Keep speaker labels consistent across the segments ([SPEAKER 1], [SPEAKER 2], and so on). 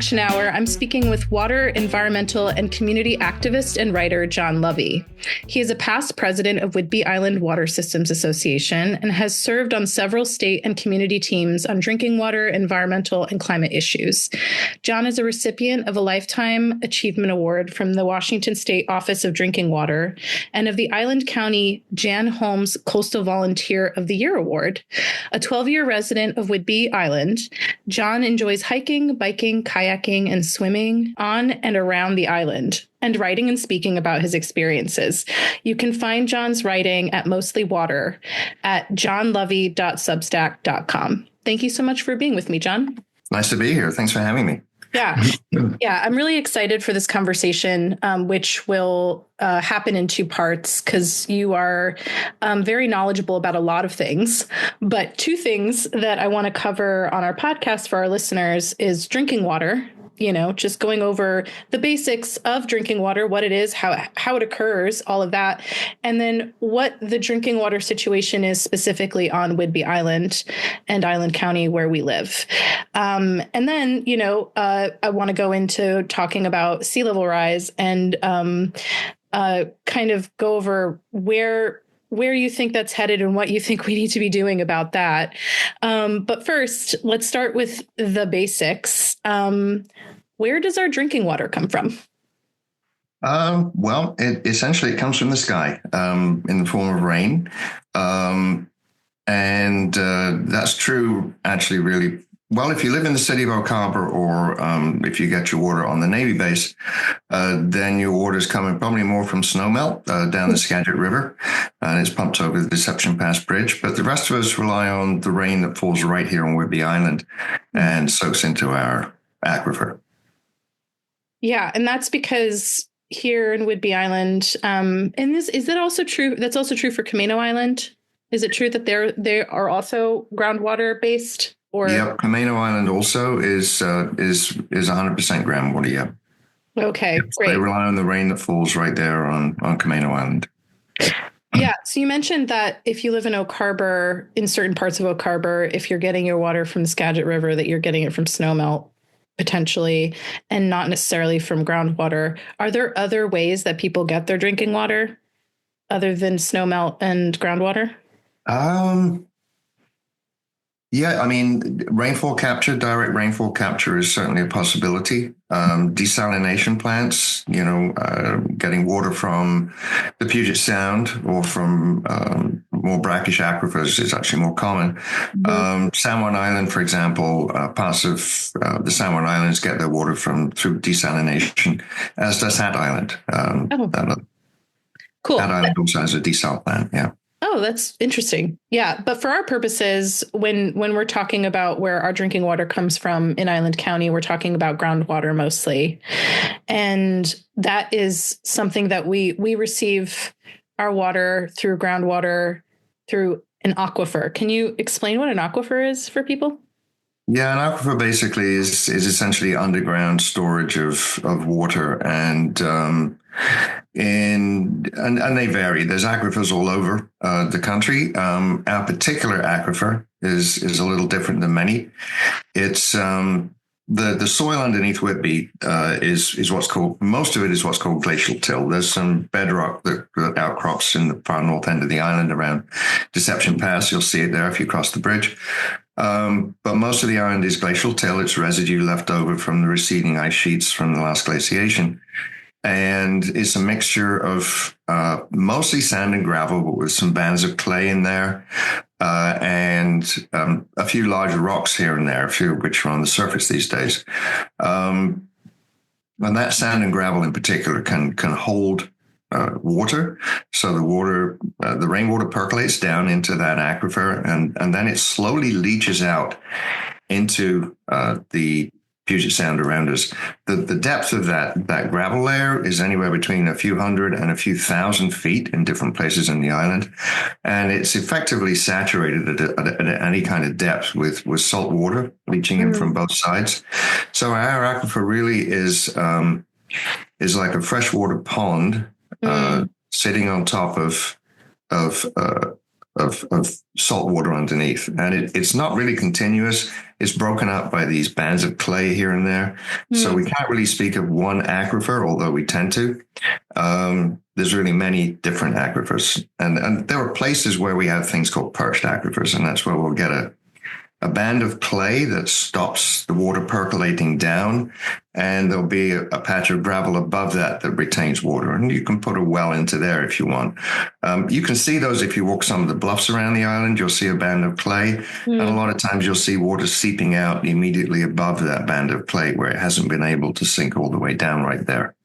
[SPEAKER 1] Action Hour, I'm speaking with water, environmental, and community activist and writer John Lovie. He is a past president of Whidbey Island Water Systems Association and has served on several state and community teams on drinking water, environmental, and climate issues. John is a recipient of a Lifetime Achievement Award from the Washington State Office of Drinking Water and of the Island County Jan Holmes Coastal Volunteer of the Year Award. A 12-year resident of Whidbey Island, John enjoys hiking, biking, kayaking, and swimming on and around the island, and writing and speaking about his experiences. You can find John's writing at Mostly Water at johnlovie.substack.com. Thank you so much for being with me, John.
[SPEAKER 2] Nice to be here. Thanks for having me.
[SPEAKER 1] Yeah, I'm really excited for this conversation, which will happen in two parts because you are very knowledgeable about a lot of things. But two things that I want to cover on our podcast for our listeners is drinking water. Just going over the basics of drinking water, what it is, how it occurs, all of that. And then what the drinking water situation is specifically on Whidbey Island and Island County where we live. And then, I want to go into talking about sea level rise and kind of go over where you think that's headed and what you think we need to be doing about that. But first, let's start with the basics. Where does our drinking water come from?
[SPEAKER 2] Well, it comes from the sky in the form of rain. And that's true, actually, really. Well, if you live in the city of Oak Harbor or if you get your water on the Navy base, then your water is coming probably more from snowmelt down the Skagit River, and it's pumped over the Deception Pass Bridge. But the rest of us rely on the rain that falls right here on Whidbey Island and soaks into our aquifer.
[SPEAKER 1] Yeah, and that's because here in Whidbey Island, and is that also true? That's also true for Camino Island. Is it true that they are also groundwater based? Or
[SPEAKER 2] yep, Camino Island also is 100% groundwater. Yeah.
[SPEAKER 1] Okay,
[SPEAKER 2] yep,
[SPEAKER 1] great.
[SPEAKER 2] They rely on the rain that falls right there on Camino Island.
[SPEAKER 1] Yeah. So you mentioned that if you live in Oak Harbor, in certain parts of Oak Harbor, if you're getting your water from the Skagit River, that you're getting it from snowmelt potentially, and not necessarily from groundwater. Are there other ways that people get their drinking water other than snowmelt and groundwater?
[SPEAKER 2] Yeah, I mean, direct rainfall capture is certainly a possibility. Desalination plants, getting water from the Puget Sound or from more brackish aquifers is actually more common. Mm-hmm. San Juan Island, for example, parts of the San Juan Islands get their water through desalination, as does Hat Island.
[SPEAKER 1] Cool.
[SPEAKER 2] Hat Island also has a desal plant, yeah.
[SPEAKER 1] Oh, that's interesting. Yeah. But for our purposes, when we're talking about where our drinking water comes from in Island County, we're talking about groundwater mostly. And that is something that we receive our water through groundwater through an aquifer. Can you explain what an aquifer is for people?
[SPEAKER 2] Yeah, an aquifer basically is essentially underground storage of water, and they vary. There's aquifers all over the country. Our particular aquifer is a little different than many. It's the soil underneath Whidbey is what's called, most of it is what's called glacial till. There's some bedrock that outcrops in the far north end of the island around Deception Pass. You'll see it there if you cross the bridge. But most of the island is glacial till. It's residue left over from the receding ice sheets from the last glaciation. And it's a mixture of mostly sand and gravel, but with some bands of clay in there, and a few larger rocks here and there, a few of which are on the surface these days. And that sand and gravel in particular can hold water. So the rainwater percolates down into that aquifer, and then it slowly leaches out into the Puget Sound around us. The depth of that gravel layer is anywhere between a few hundred and a few thousand feet in different places in the island. And it's effectively saturated at any kind of depth with salt water leaching in from both sides. So our aquifer really is like a freshwater pond sitting on top of of salt water underneath. And it's not really continuous. It's broken up by these bands of clay here and there. So we can't really speak of one aquifer, although we tend to. There's really many different aquifers. And there are places where we have things called perched aquifers, and that's where we'll get a band of clay that stops the water percolating down, and there'll be a patch of gravel above that retains water, and you can put a well into there if you want. You can see those if you walk some of the bluffs around the island. You'll see a band of clay, and a lot of times you'll see water seeping out immediately above that band of clay where it hasn't been able to sink all the way down right there.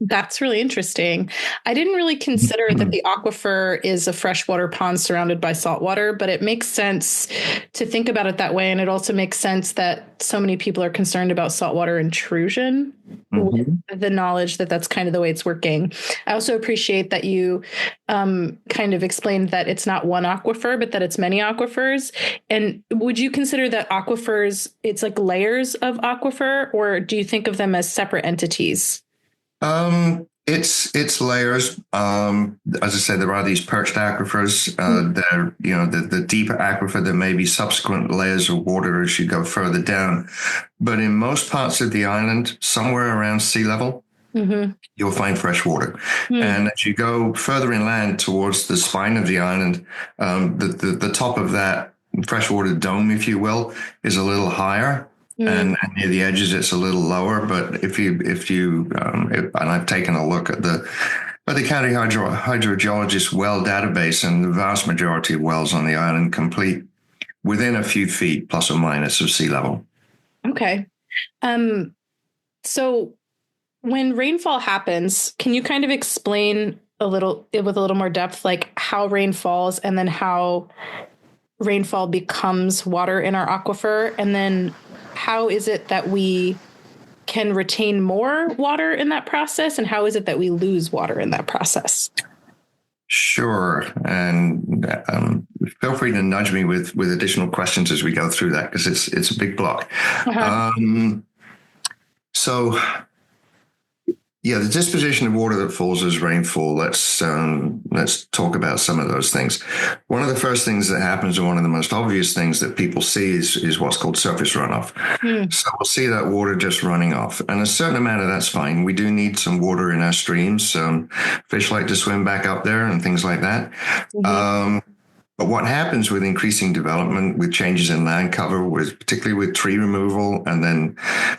[SPEAKER 1] That's really interesting. I didn't really consider that the aquifer is a freshwater pond surrounded by salt water, but it makes sense to think about it that way. And it also makes sense that so many people are concerned about saltwater intrusion with the knowledge that that's kind of the way it's working. I also appreciate that you kind of explained that it's not one aquifer, but that it's many aquifers. And would you consider that aquifers, it's like layers of aquifer, or do you think of them as separate entities?
[SPEAKER 2] It's layers. As I said, there are these perched aquifers. They're, the deeper aquifer, there may be subsequent layers of water as you go further down. But in most parts of the island, somewhere around sea level, you'll find fresh water. And as you go further inland towards the spine of the island, the top of that freshwater dome, if you will, is a little higher. And near the edges, it's a little lower. But if you, and I've taken a look at the county hydrogeologist well database, and the vast majority of wells on the island complete within a few feet, plus or minus, of sea level.
[SPEAKER 1] Okay. So when rainfall happens, can you kind of explain with a little more depth, like how rain falls and then how rainfall becomes water in our aquifer? And then how is it that we can retain more water in that process? And how is it that we lose water in that process?
[SPEAKER 2] Sure. And feel free to nudge me with additional questions as we go through that, because it's a big block. So the disposition of water that falls as rainfall, let's talk about some of those things. One of the first things that happens, and one of the most obvious things that people see is what's called surface runoff. So we'll see that water just running off. And a certain amount of that's fine. We do need some water in our streams. Fish like to swim back up there and things like that. But what happens with increasing development, with changes in land cover, particularly with tree removal and then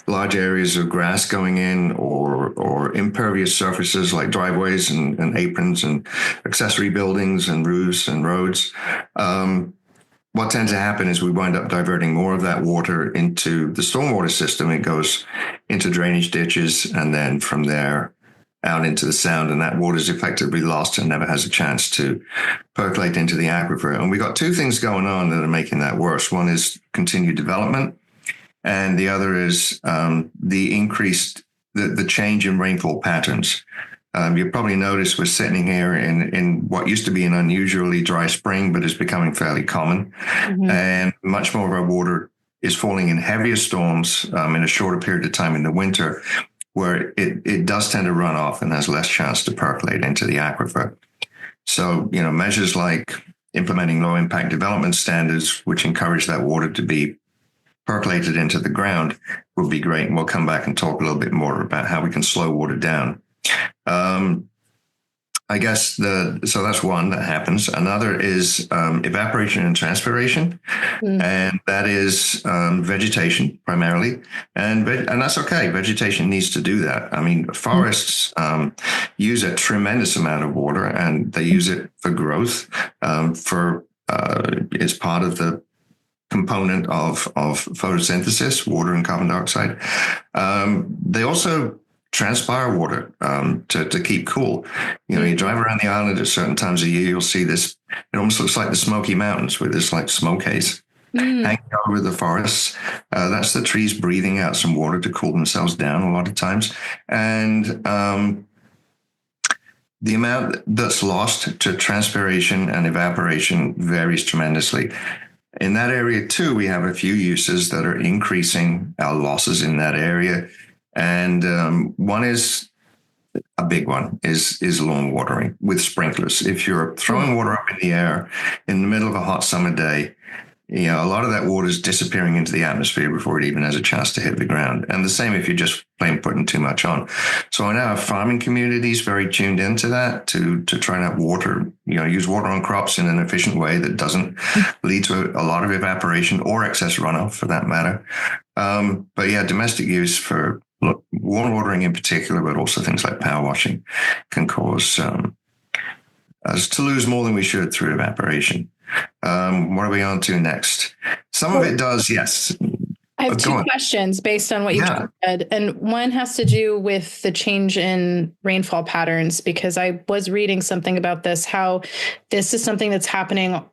[SPEAKER 2] large areas of grass going in, or impervious surfaces like driveways and aprons and accessory buildings and roofs and roads, what tends to happen is we wind up diverting more of that water into the stormwater system. It goes into drainage ditches, and then from there out into the sound, and that water is effectively lost and never has a chance to percolate into the aquifer. And we got two things going on that are making that worse. One is continued development, and the other is the change in rainfall patterns. You probably noticed we're sitting here in what used to be an unusually dry spring, but is becoming fairly common, and much more of our water is falling in heavier storms in a shorter period of time in the winter, where it does tend to run off and has less chance to percolate into the aquifer. So, measures like implementing low impact development standards, which encourage that water to be percolated into the ground, would be great. And we'll come back and talk a little bit more about how we can slow water down. I guess so that's one that happens. Another is evaporation and transpiration, and that is vegetation primarily, and that's okay. Vegetation needs to do that. I mean, forests use a tremendous amount of water, and they use it for growth. It's part of the component of photosynthesis, water and carbon dioxide. They also transpire water to keep cool. You drive around the island at certain times of year, you'll see this. It almost looks like the Smoky Mountains with this like smoke haze hanging over the forests. That's the trees breathing out some water to cool themselves down a lot of times. And the amount that's lost to transpiration and evaporation varies tremendously. In that area too, we have a few uses that are increasing our losses in that area. And one is a big one is lawn watering with sprinklers. If you're throwing water up in the air in the middle of a hot summer day, a lot of that water is disappearing into the atmosphere before it even has a chance to hit the ground. And the same if you're just plain putting too much on. So I know our farming community is very tuned into that to try and have water, use water on crops in an efficient way that doesn't lead to a lot of evaporation or excess runoff for that matter. But yeah, domestic use for lawn watering in particular, but also things like power washing can cause us to lose more than we should through evaporation. What are we on to next? Some of it does, yes.
[SPEAKER 1] I have two questions based on what you just said. And one has to do with the change in rainfall patterns, because I was reading something about this, how this is something that's happening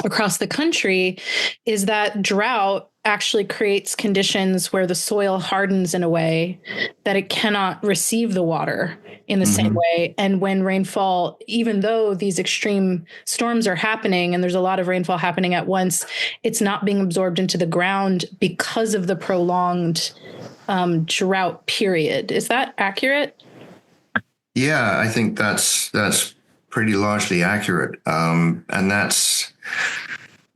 [SPEAKER 1] across the country, is that drought actually creates conditions where the soil hardens in a way that it cannot receive the water in the same way. And when rainfall, even though these extreme storms are happening and there's a lot of rainfall happening at once, it's not being absorbed into the ground because of the prolonged drought period. Is that accurate?
[SPEAKER 2] Yeah, I think that's pretty largely accurate. And that's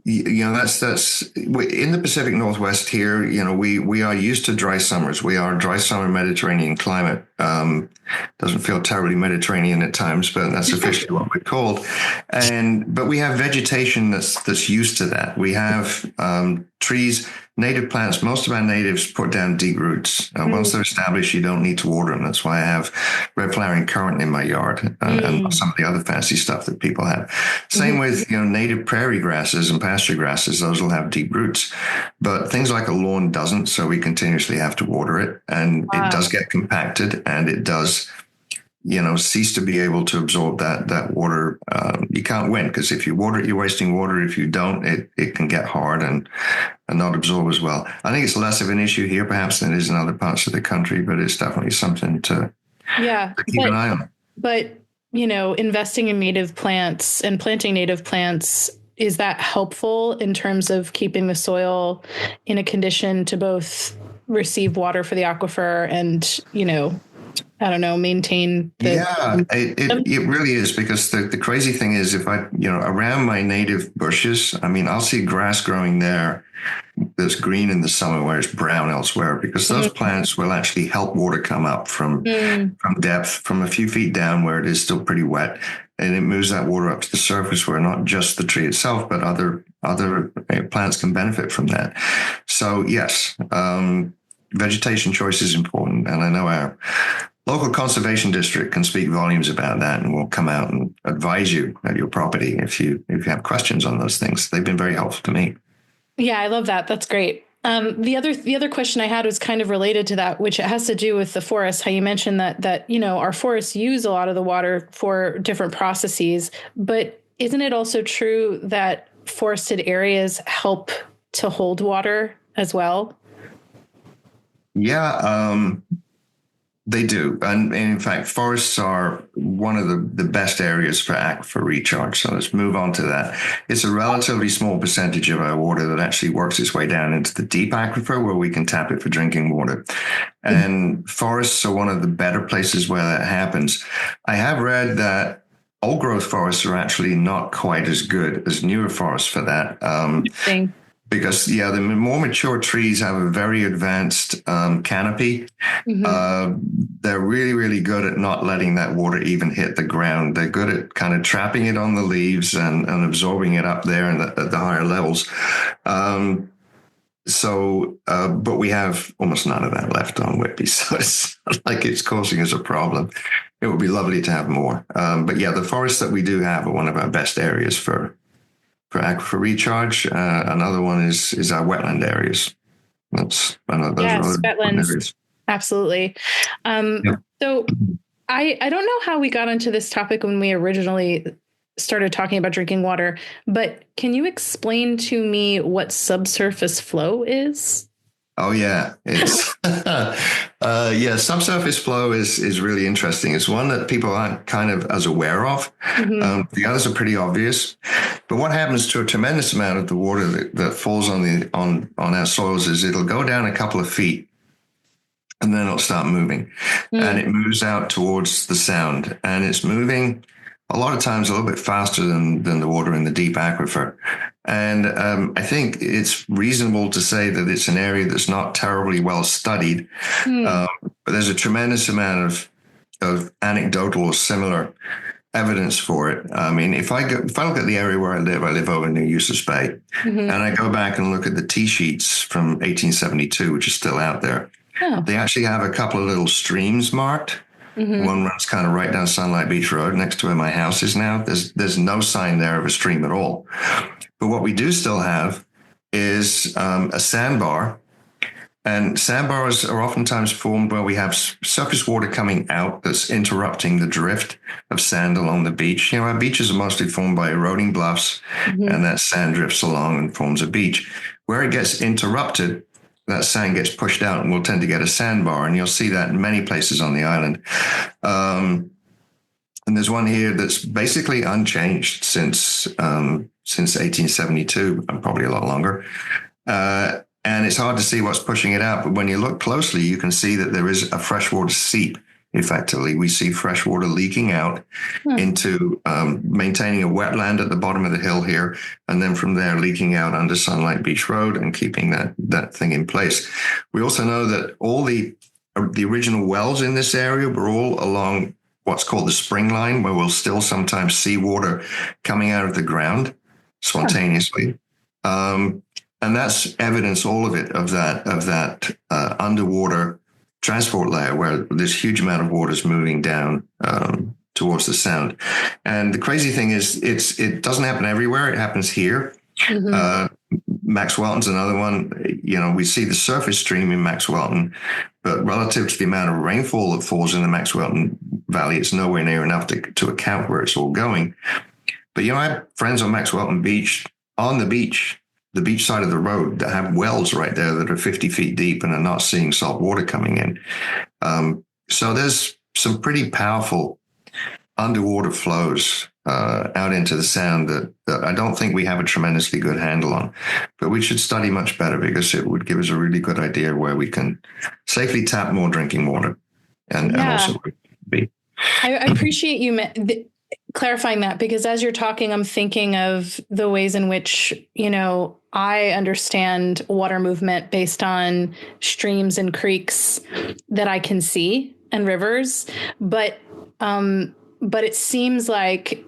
[SPEAKER 2] in the Pacific Northwest here. We are used to dry summers. We are dry summer Mediterranean climate. Doesn't feel terribly Mediterranean at times, but that's officially what we're called. But we have vegetation that's used to that. We have trees, native plants. Most of our natives put down deep roots. Once they're established, you don't need to water them. That's why I have red flowering currant in my yard and some of the other fancy stuff that people have. Same with native prairie grasses and pasture grasses. Those will have deep roots, but things like a lawn doesn't. So we continuously have to water it, and it does get compacted, and it does cease to be able to absorb that water. You can't win, because if you water it, you're wasting water. If you don't, it can get hard and not absorb as well. I think it's less of an issue here perhaps than it is in other parts of the country, but it's definitely something to keep an eye on.
[SPEAKER 1] But, investing in native plants and planting native plants, is that helpful in terms of keeping the soil in a condition to both receive water for the aquifer and, maintain the...
[SPEAKER 2] Yeah, it really is, because the crazy thing is, if I, around my native bushes, I'll see grass growing there that's green in the summer where it's brown elsewhere, because those plants will actually help water come up from depth, from a few feet down where it is still pretty wet, and it moves that water up to the surface where not just the tree itself, but other plants can benefit from that. So yes, vegetation choice is important, and I know our local conservation district can speak volumes about that, and will come out and advise you at your property if you have questions on those things. They've been very helpful to me.
[SPEAKER 1] Yeah, I love that. That's great. The other question I had was kind of related to that, which has to do with the forest. How you mentioned that our forests use a lot of the water for different processes, but isn't it also true that forested areas help to hold water as well?
[SPEAKER 2] Yeah, they do. And in fact, forests are one of the best areas for aquifer recharge. So let's move on to that. It's a relatively small percentage of our water that actually works its way down into the deep aquifer, where we can tap it for drinking water. And forests are one of the better places where that happens. I have read that old growth forests are actually not quite as good as newer forests for that. Because, the more mature trees have a very advanced canopy. They're really, really good at not letting that water even hit the ground. They're good at kind of trapping it on the leaves and absorbing it up there and at the higher levels. But we have almost none of that left on Whitby, so it's not like it's causing us a problem. It would be lovely to have more. But yeah, the forests that we do have are one of our best areas for aquifer recharge. Another one is our wetland areas. Those
[SPEAKER 1] wetlands. Areas. Absolutely. So I don't know how we got into this topic when we originally started talking about drinking water, but can you explain to me what subsurface flow is?
[SPEAKER 2] Oh yeah, it's subsurface flow is really interesting. It's one that people aren't kind of as aware of. The others are pretty obvious, but what happens to a tremendous amount of the water that falls on our soils is it'll go down a couple of feet, and then it'll start moving. And it moves out towards the sound, and it's moving a lot of times a little bit faster than the water in the deep aquifer. And I think it's reasonable to say that it's an area that's not terribly well studied, but there's a tremendous amount of anecdotal or similar evidence for it. I mean, if I look at the area where I live over near Eustis Bay, and I go back and look at the T sheets from 1872, which is still out there, they actually have a couple of little streams marked. One runs kind of right down Sunlight Beach Road next to where my house is now. There's no sign there of a stream at all. But what we do still have is a sandbar. And sandbars are oftentimes formed where we have surface water coming out that's interrupting the drift of sand along the beach. You know, our beaches are mostly formed by eroding bluffs, and that sand drifts along and forms a beach. Where it gets interrupted, that sand gets pushed out and we'll tend to get a sandbar. And you'll see that in many places on the island. And there's one here that's basically unchanged since 1872, probably a lot longer. And it's hard to see what's pushing it out. But when you look closely, you can see that there is a freshwater seep. Effectively, we see fresh water leaking out into maintaining a wetland at the bottom of the hill here, and then from there leaking out under Sunlight Beach Road and keeping that thing in place. We also know that all the original wells in this area were all along what's called the spring line, where we'll still sometimes see water coming out of the ground spontaneously. And that's evidence, all of it, of that underwater transport layer where this huge amount of water is moving down towards the sound. And the crazy thing is, it doesn't happen everywhere. It happens here. Max Welton's another one. You know, we see the surface stream in Max Welton, but relative to the amount of rainfall that falls in the Max Welton Valley, it's nowhere near enough to account where it's all going. But, you know, I have friends on Max Welton Beach, on the beach side of the road, that have wells right there that are 50 feet deep and are not seeing salt water coming in. So there's some pretty powerful underwater flows out into the sound that I don't think we have a tremendously good handle on, but we should study much better, because it would give us a really good idea where we can safely tap more drinking water and also be.
[SPEAKER 1] I appreciate you clarifying that, because as you're talking, I'm thinking of the ways in which, you know, I understand water movement based on streams and creeks that I can see and rivers. But it seems like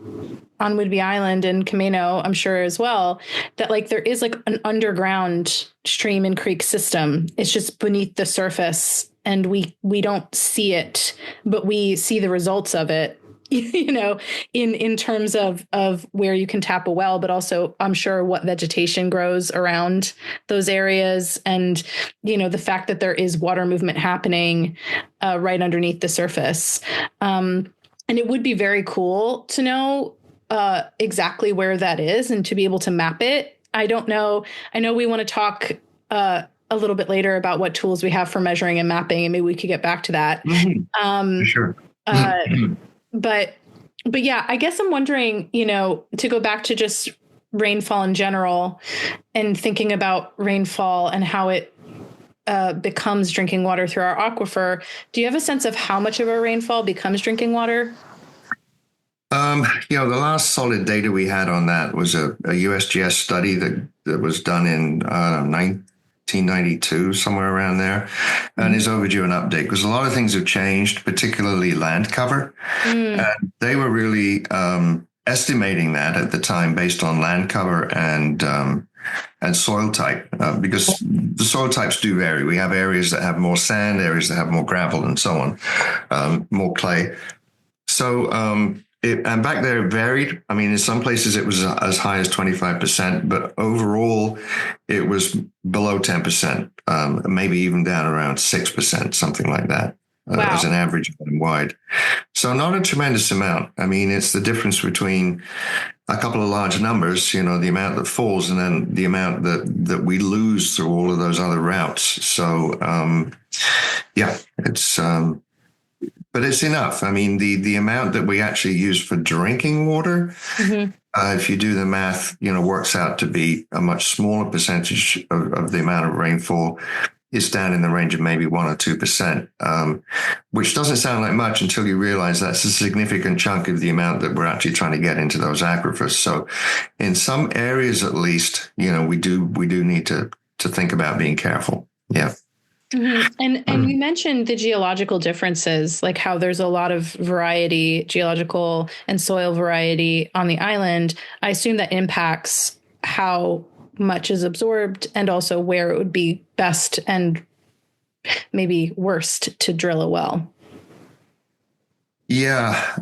[SPEAKER 1] on Whidbey Island and Camino, I'm sure as well, that like there is like an underground stream and creek system. It's just beneath the surface, and we don't see it, but we see the results of it. You know, in terms of where you can tap a well, but also I'm sure what vegetation grows around those areas, and, you know, the fact that there is water movement happening right underneath the surface. And it would be very cool to know exactly where that is and to be able to map it. I don't know. I know we want to talk a little bit later about what tools we have for measuring and mapping, and maybe we could get back to that.
[SPEAKER 2] For sure.
[SPEAKER 1] But yeah, I guess I'm wondering, you know, to go back to just rainfall in general and thinking about rainfall and how it becomes drinking water through our aquifer. Do you have a sense of how much of our rainfall becomes drinking water?
[SPEAKER 2] You know, the last solid data we had on that was a USGS study that was done in 1992, somewhere around there, and is overdue an update because a lot of things have changed, particularly land cover. And they were really estimating that at the time based on land cover and soil type, because the soil types do vary. We have areas that have more sand, areas that have more gravel, and so on, more clay. So, and back there it varied. I mean, in some places it was as high as 25%, but overall it was below 10%, maybe even down around 6%, something like that, as an average wide. So not a tremendous amount. I mean, it's the difference between a couple of large numbers, you know, the amount that falls and then the amount that we lose through all of those other routes. So, yeah, it's... but it's enough. I mean, the amount that we actually use for drinking water, if you do the math, you know, works out to be a much smaller percentage of the amount of rainfall. is down in the range of maybe 1 or 2%, which doesn't sound like much until you realize that's a significant chunk of the amount that we're actually trying to get into those aquifers. So in some areas, at least, we do need to think about being careful. Yeah.
[SPEAKER 1] Mm-hmm. And you mentioned the geological differences, like how there's a lot of variety, geological and soil variety on the island. I assume that impacts how much is absorbed and also where it would be best and maybe worst to drill a well.
[SPEAKER 2] Yeah.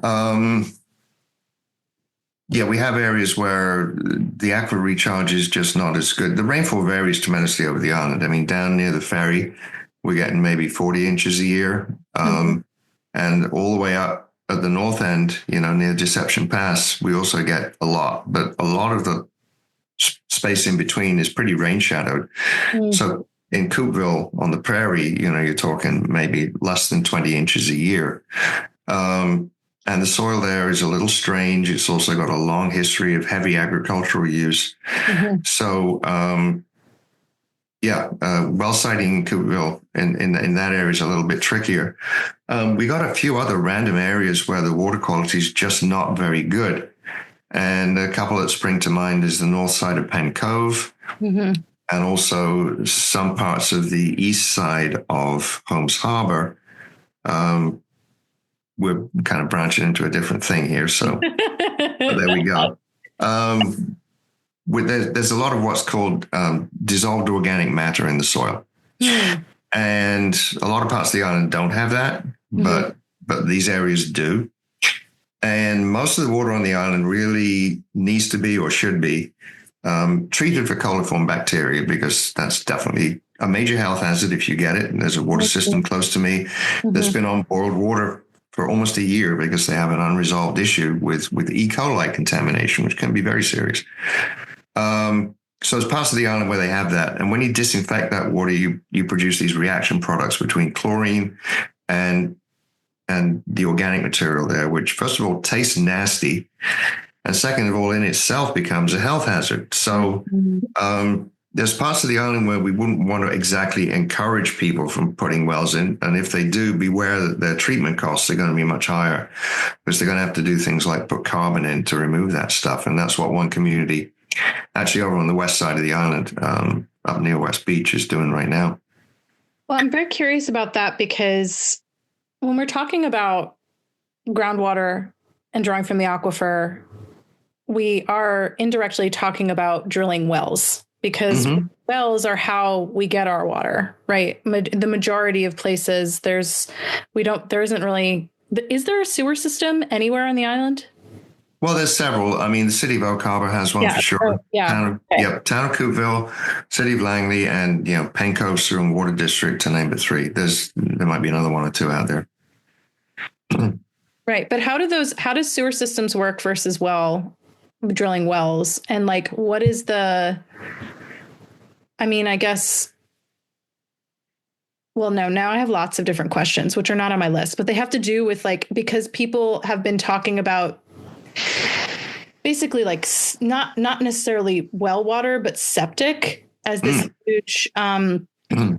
[SPEAKER 2] Yeah, we have areas where the aquifer recharge is just not as good. The rainfall varies tremendously over the island. I mean, down near the ferry, we're getting maybe 40 inches a year. And all the way up at the north end, near Deception Pass, we also get a lot. But a lot of the space in between is pretty rain shadowed. So in Coopville on the prairie, you're talking maybe less than 20 inches a year. And the soil there is a little strange. It's also got a long history of heavy agricultural use. So, well siting in Coopville in that area is a little bit trickier. We got a few other random areas where the water quality is just not very good. And a couple that spring to mind is the north side of Penn Cove, and also some parts of the east side of Holmes Harbor. We're kind of branching into a different thing here. So there we go. There's a lot of what's called dissolved organic matter in the soil. And a lot of parts of the island don't have that, but these areas do. And most of the water on the island really needs to be or should be treated for coliform bacteria, because that's definitely a major health hazard if you get it. And there's a water system close to me that's been on boiled water for almost a year because they have an unresolved issue with E. coli contamination, which can be very serious. So there's parts of the island where they have that. And when you disinfect that water, you produce these reaction products between chlorine and the organic material there, which first of all tastes nasty, and second of all in itself becomes a health hazard. So there's parts of the island where we wouldn't want to exactly encourage people from putting wells in. And if they do, beware that their treatment costs are going to be much higher, because they're going to have to do things like put carbon in to remove that stuff. And that's what one community actually over on the west side of the island, up near West Beach, is doing right now.
[SPEAKER 1] Well, I'm very curious about that, because when we're talking about groundwater and drawing from the aquifer, we are indirectly talking about drilling wells, because wells are how we get our water, right? The majority of places there isn't really, is there a sewer system anywhere on the island?
[SPEAKER 2] Well, there's several. I mean, the city of Oak Harbor has one for sure. Town of Coopville, city of Langley, and Penn Cove Sewer and Water District, to name but three. There might be another one or two out there.
[SPEAKER 1] Right, but how do sewer systems work versus drilling wells, and what is the? I mean, I guess. Well, no, now I have lots of different questions, which are not on my list, but they have to do with because people have been talking about basically not necessarily well water, but septic as this huge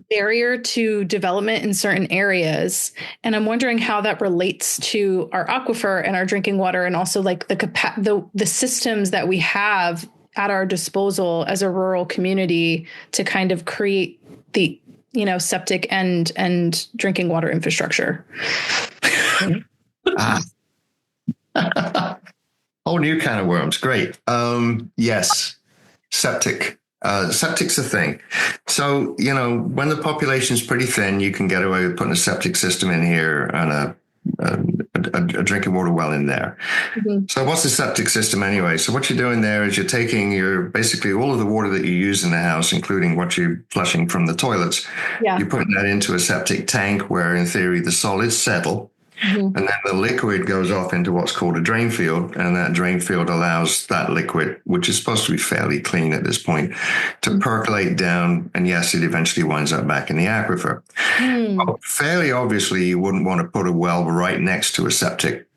[SPEAKER 1] barrier to development in certain areas. And I'm wondering how that relates to our aquifer and our drinking water, and also the systems that we have at our disposal as a rural community to kind of create the septic and drinking water infrastructure.
[SPEAKER 2] Whole new kind of worms. Great. Yes. Septic. Septic's a thing. So, when the population's pretty thin, you can get away with putting a septic system in here and a drinking water well in there. So what's a septic system anyway? So what you're doing there is you're taking basically all of the water that you use in the house, including what you're flushing from the toilets. You're putting that into a septic tank where in theory the solids settle. And then the liquid goes off into what's called a drain field. And that drain field allows that liquid, which is supposed to be fairly clean at this point, to percolate down. And yes, it eventually winds up back in the aquifer. Well, fairly obviously, you wouldn't want to put a well right next to a septic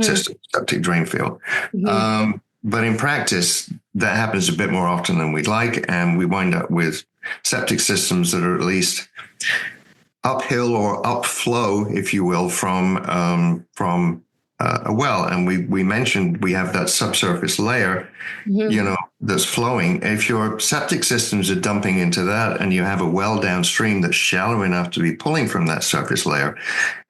[SPEAKER 2] system, septic drain field. But in practice, that happens a bit more often than we'd like. And we wind up with septic systems that are at least uphill or upflow, if you will, from a well. And we mentioned we have that subsurface layer, that's flowing. If your septic systems are dumping into that and you have a well downstream that's shallow enough to be pulling from that surface layer,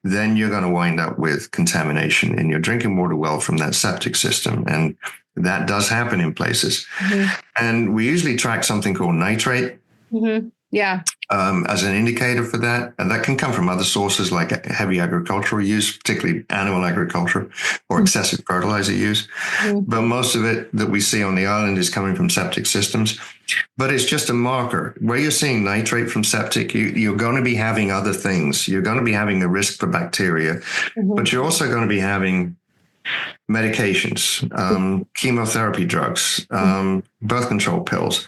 [SPEAKER 2] then you're going to wind up with contamination in your drinking water well from that septic system. And that does happen in places. And we usually track something called nitrate.
[SPEAKER 1] Yeah.
[SPEAKER 2] As an indicator for that. And that can come from other sources like heavy agricultural use, particularly animal agriculture or excessive fertilizer use. But most of it that we see on the island is coming from septic systems. But it's just a marker. Where you're seeing nitrate from septic, you're going to be having other things. You're going to be having a risk for bacteria, but you're also going to be having medications, chemotherapy drugs, birth control pills,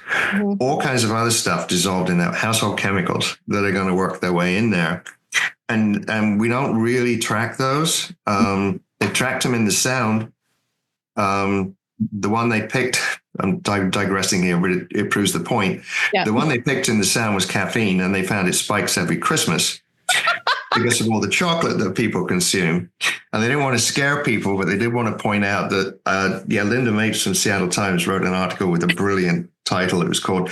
[SPEAKER 2] all kinds of other stuff dissolved in that, household chemicals that are going to work their way in there. And we don't really track those. They tracked them in the sound. The one they picked, I'm digressing here, but it proves the point. Yeah. The one they picked in the sound was caffeine, and they found it spikes every Christmas because of all the chocolate that people consume. And they didn't want to scare people, but they did want to point out that, Linda Mapes from Seattle Times wrote an article with a brilliant title. It was called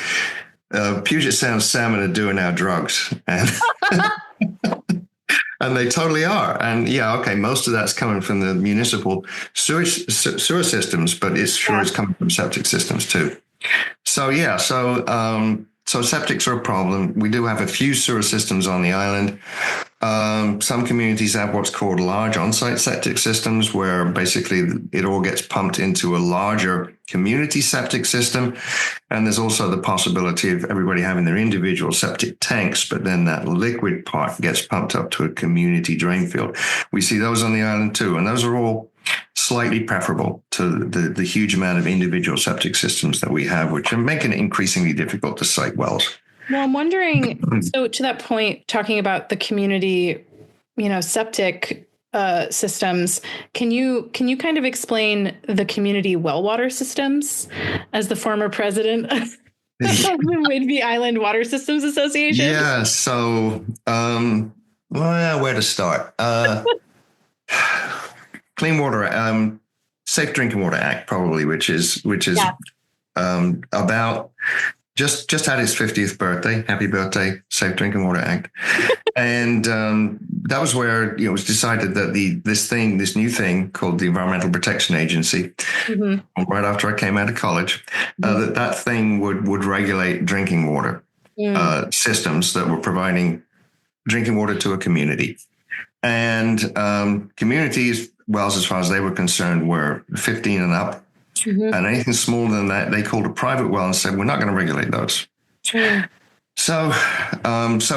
[SPEAKER 2] Puget Sound Salmon Are Doing Our Drugs. And, and they totally are. And most of that's coming from the municipal sewer systems, but it's coming from septic systems too. So septics are a problem. We do have a few sewer systems on the island. Some communities have what's called large on-site septic systems, where basically it all gets pumped into a larger community septic system. And there's also the possibility of everybody having their individual septic tanks, but then that liquid part gets pumped up to a community drain field. We see those on the island too. And those are all slightly preferable to the huge amount of individual septic systems that we have, which are making it increasingly difficult to site wells.
[SPEAKER 1] Well, I'm wondering, so to that point, talking about the community, septic systems, can you kind of explain the community well water systems as the former president of the Whidbey Island Water Systems Association?
[SPEAKER 2] Yeah. So, where to start? Clean Water, Safe Drinking Water Act, probably, which is about just had its 50th birthday. Happy birthday, Safe Drinking Water Act. And that was where it was decided that this new thing called the Environmental Protection Agency, right after I came out of college, that thing would regulate drinking water systems that were providing drinking water to a community. And communities, wells, as far as they were concerned, were 15 and up. And anything smaller than that, they called a private well and said, we're not going to regulate those. So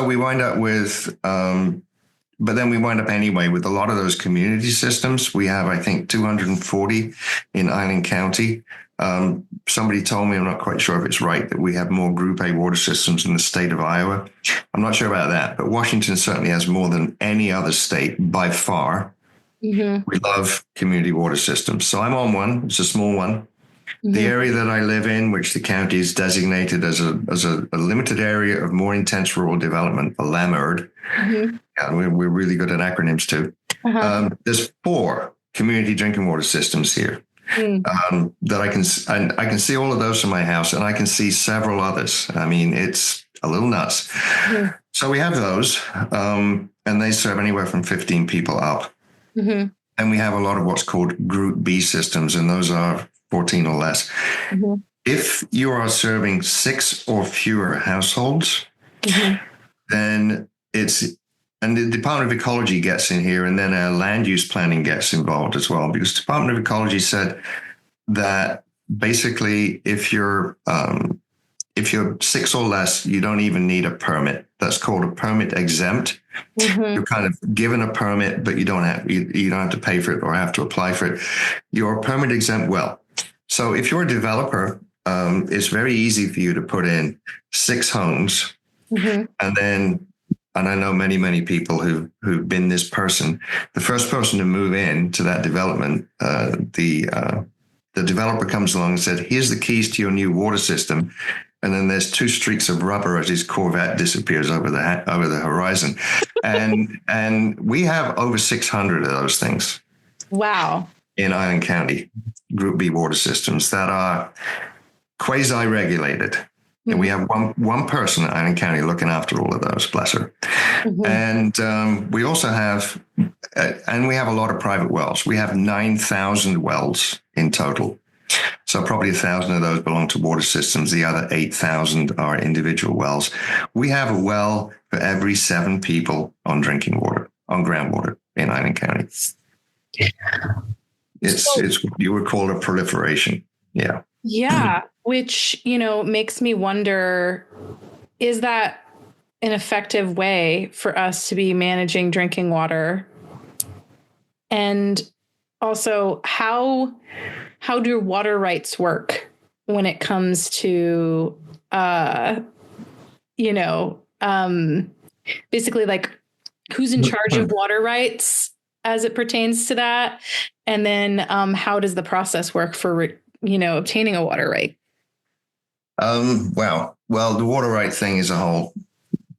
[SPEAKER 2] we wind up with, but then we wind up anyway with a lot of those community systems. We have, I think, 240 in Island County. Somebody told me, I'm not quite sure if it's right, that we have more Group A water systems in the state of Iowa. I'm not sure about that, but Washington certainly has more than any other state by far. We love community water systems. So I'm on one. It's a small one. The area that I live in, which the county is designated as a limited area of more intense rural development, a LAMERD. Yeah, we're really good at acronyms too. There's 4 community drinking water systems here that I can see all of those from my house, and I can see several others. I mean, it's a little nuts. So we have those, and they serve anywhere from 15 people up. And we have a lot of what's called Group B systems, and those are 14 or less. If you are serving 6 or fewer households, then and the Department of Ecology gets in here, and then our land use planning gets involved as well, because the Department of Ecology said that basically if you're 6 or less, you don't even need a permit. That's called a permit exempt. You're kind of given a permit, but you don't have to pay for it or have to apply for it. You're a permit exempt well. So if you're a developer, it's very easy for you to put in 6 homes, and I know many, many people who've been this person. The first person to move in to that development, the developer comes along and said, here's the keys to your new water system. and then there's two streaks of rubber as his Corvette disappears over the horizon. And we have over 600 of those things.
[SPEAKER 1] Wow.
[SPEAKER 2] In Island County, Group B water systems that are quasi-regulated. Mm-hmm. And we have one person in Island County looking after all of those, bless her. Mm-hmm. And we also have, and we have a lot of private wells. We have 9,000 wells in total. So probably 1,000 of those belong to water systems. The other 8,000 are individual wells. We have a well for every 7 people on drinking water, on groundwater in Island County. It's what you would call a proliferation. Yeah.
[SPEAKER 1] Yeah. Which, makes me wonder, is that an effective way for us to be managing drinking water? And also, how do water rights work when it comes to, basically like who's in charge of water rights as it pertains to that? And then how does the process work for, obtaining a water right?
[SPEAKER 2] Well, the water right thing is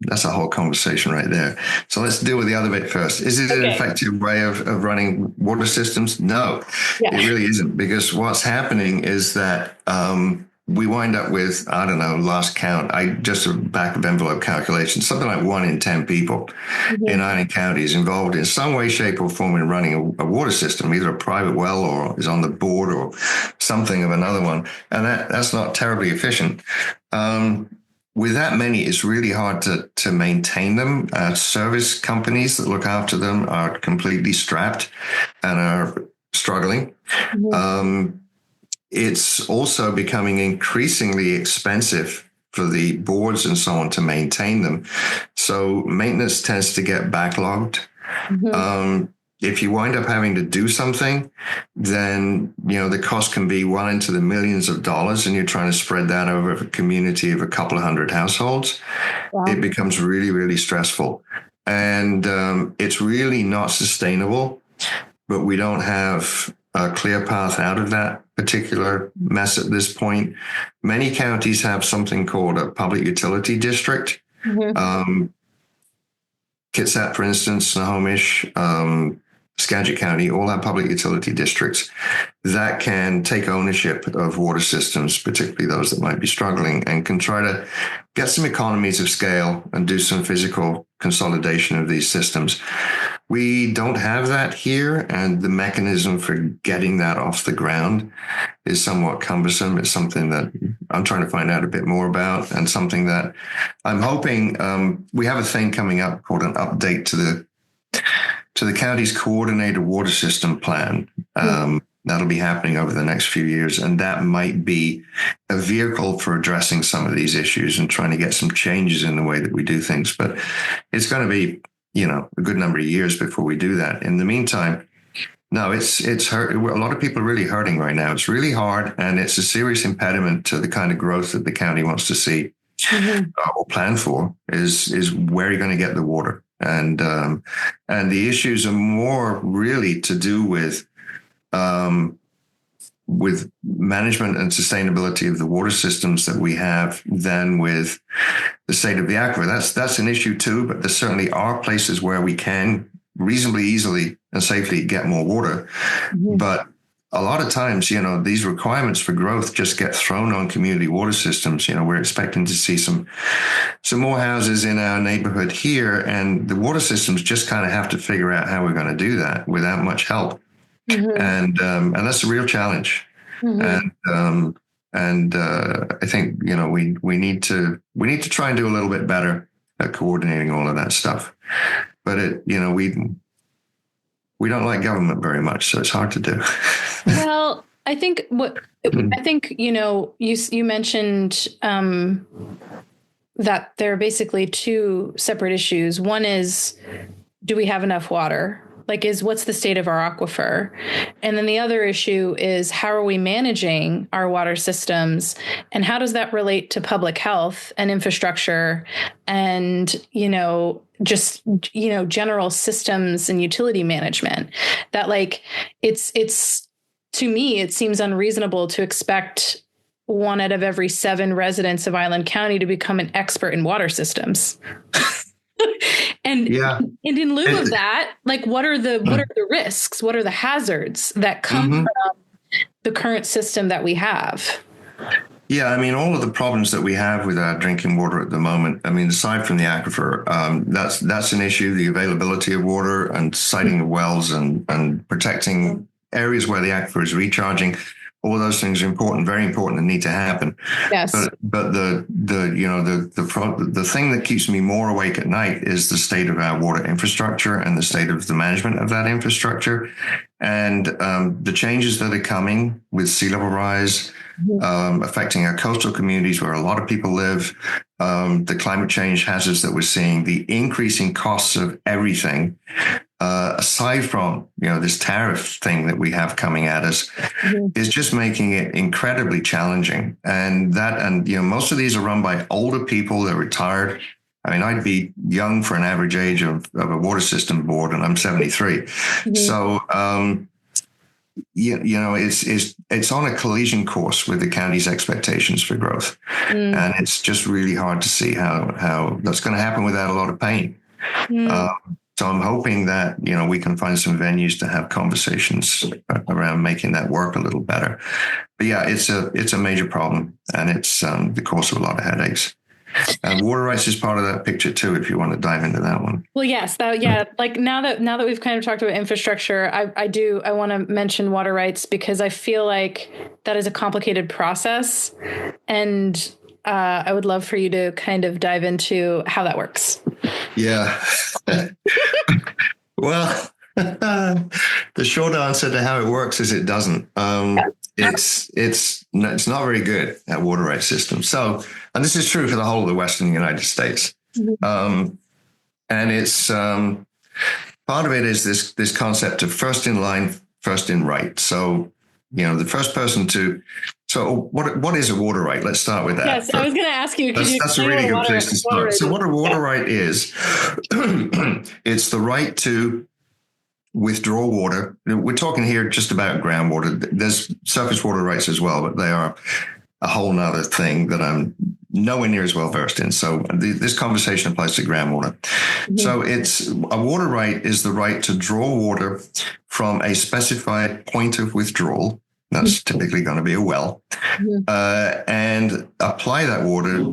[SPEAKER 2] that's a whole conversation right there. So let's deal with the other bit first. Is it an effective way of running water systems? No, It really isn't, because what's happening is that we wind up with, I don't know, last count, just a back of envelope calculation, something like 1 in 10 people in Island County is involved in some way, shape, or form in running a water system, either a private well or is on the board or something of another one. And that's not terribly efficient. With that many, it's really hard to maintain them. Service companies that look after them are completely strapped and are struggling. Mm-hmm. It's also becoming increasingly expensive for the boards and so on to maintain them. So maintenance tends to get backlogged. Mm-hmm. If you wind up having to do something, then, the cost can be well into the millions of dollars, and you're trying to spread that over a community of a couple of hundred households. Wow. It becomes really, really stressful. And it's really not sustainable, but we don't have a clear path out of that particular mess at this point. Many counties have something called a public utility district. Mm-hmm. Kitsap, for instance, Snohomish, Skagit County, all have public utility districts that can take ownership of water systems, particularly those that might be struggling, and can try to get some economies of scale and do some physical consolidation of these systems. We don't have that here, and the mechanism for getting that off the ground is somewhat cumbersome. It's something that I'm trying to find out a bit more about, and something that I'm hoping we have a thing coming up called an update to the county's coordinated water system plan. That'll be happening over the next few years, and that might be a vehicle for addressing some of these issues and trying to get some changes in the way that we do things. But it's going to be, a good number of years before we do that. In the meantime, no, it's hurt. A lot of people are really hurting right now. It's really hard, and it's a serious impediment to the kind of growth that the county wants to see or plan for. Is where you're going to get the water, and the issues are more really to do with management and sustainability of the water systems that we have than with the state of the aquifer. That's an issue too, but there certainly are places where we can reasonably easily and safely get more water. Mm-hmm. But a lot of times, these requirements for growth just get thrown on community water systems. We're expecting to see some more houses in our neighborhood here, and the water systems just kind of have to figure out how we're going to do that without much help. Mm-hmm. And that's a real challenge. Mm-hmm. And I think, we need to try and do a little bit better at coordinating all of that stuff. But we don't like government very much, so it's hard to do.
[SPEAKER 1] Well, I think you mentioned that there are basically two separate issues. One is, do we have enough water? What's the state of our aquifer? And then the other issue is, how are we managing our water systems, and how does that relate to public health and infrastructure and, general systems and utility management? That it's to me, it seems unreasonable to expect 1 out of every 7 residents of Island County to become an expert in water systems. And
[SPEAKER 2] Yeah.
[SPEAKER 1] and in lieu of that, like what are the risks? What are the hazards that come
[SPEAKER 2] Mm-hmm.
[SPEAKER 1] from the current system that we have?
[SPEAKER 2] Yeah, I mean, all of the problems that we have with our drinking water at the moment, I mean, aside from the aquifer, that's an issue, the availability of water and siting the wells and protecting areas where the aquifer is recharging. All of those things are important, very important, and need to happen.
[SPEAKER 1] Yes.
[SPEAKER 2] But the thing that keeps me more awake at night is the state of our water infrastructure and the state of the management of that infrastructure, and the changes that are coming with sea level rise, affecting our coastal communities where a lot of people live, the climate change hazards that we're seeing, the increasing costs of everything. Aside from this tariff thing that we have coming at us, is just making it incredibly challenging. And most of these are run by older people. They're retired. I mean, I'd be young for an average age of a water system board, and I'm 73. So it's on a collision course with the county's expectations for growth, and it's just really hard to see how that's going to happen without a lot of pain. So I'm hoping that, we can find some venues to have conversations around making that work a little better. But yeah, it's a major problem, and it's the cause of a lot of headaches. And water rights is part of that picture too, if you want to dive into that one.
[SPEAKER 1] Well, yes, like now that we've kind of talked about infrastructure, I want to mention water rights because I feel like that is a complicated process, and I would love for you to kind of dive into how that works.
[SPEAKER 2] Yeah. Well, the short answer to how it works is it doesn't. It's not very good at water rights systems. So, and this is true for the whole of the Western United States. And it's part of it is this concept of first in line, first in right. So, the first person to. So what is a water right? Let's start with that.
[SPEAKER 1] Yes, first. I was going to ask you.
[SPEAKER 2] That's a really good place to start. So what a water right is, it's the right to withdraw water. We're talking here just about groundwater. There's surface water rights as well, but they are a whole nother thing that I'm nowhere near as well versed in. So this conversation applies to groundwater. So it's a water right is the right to draw water from a specified point of withdrawal. That's typically going to be a well, and apply that water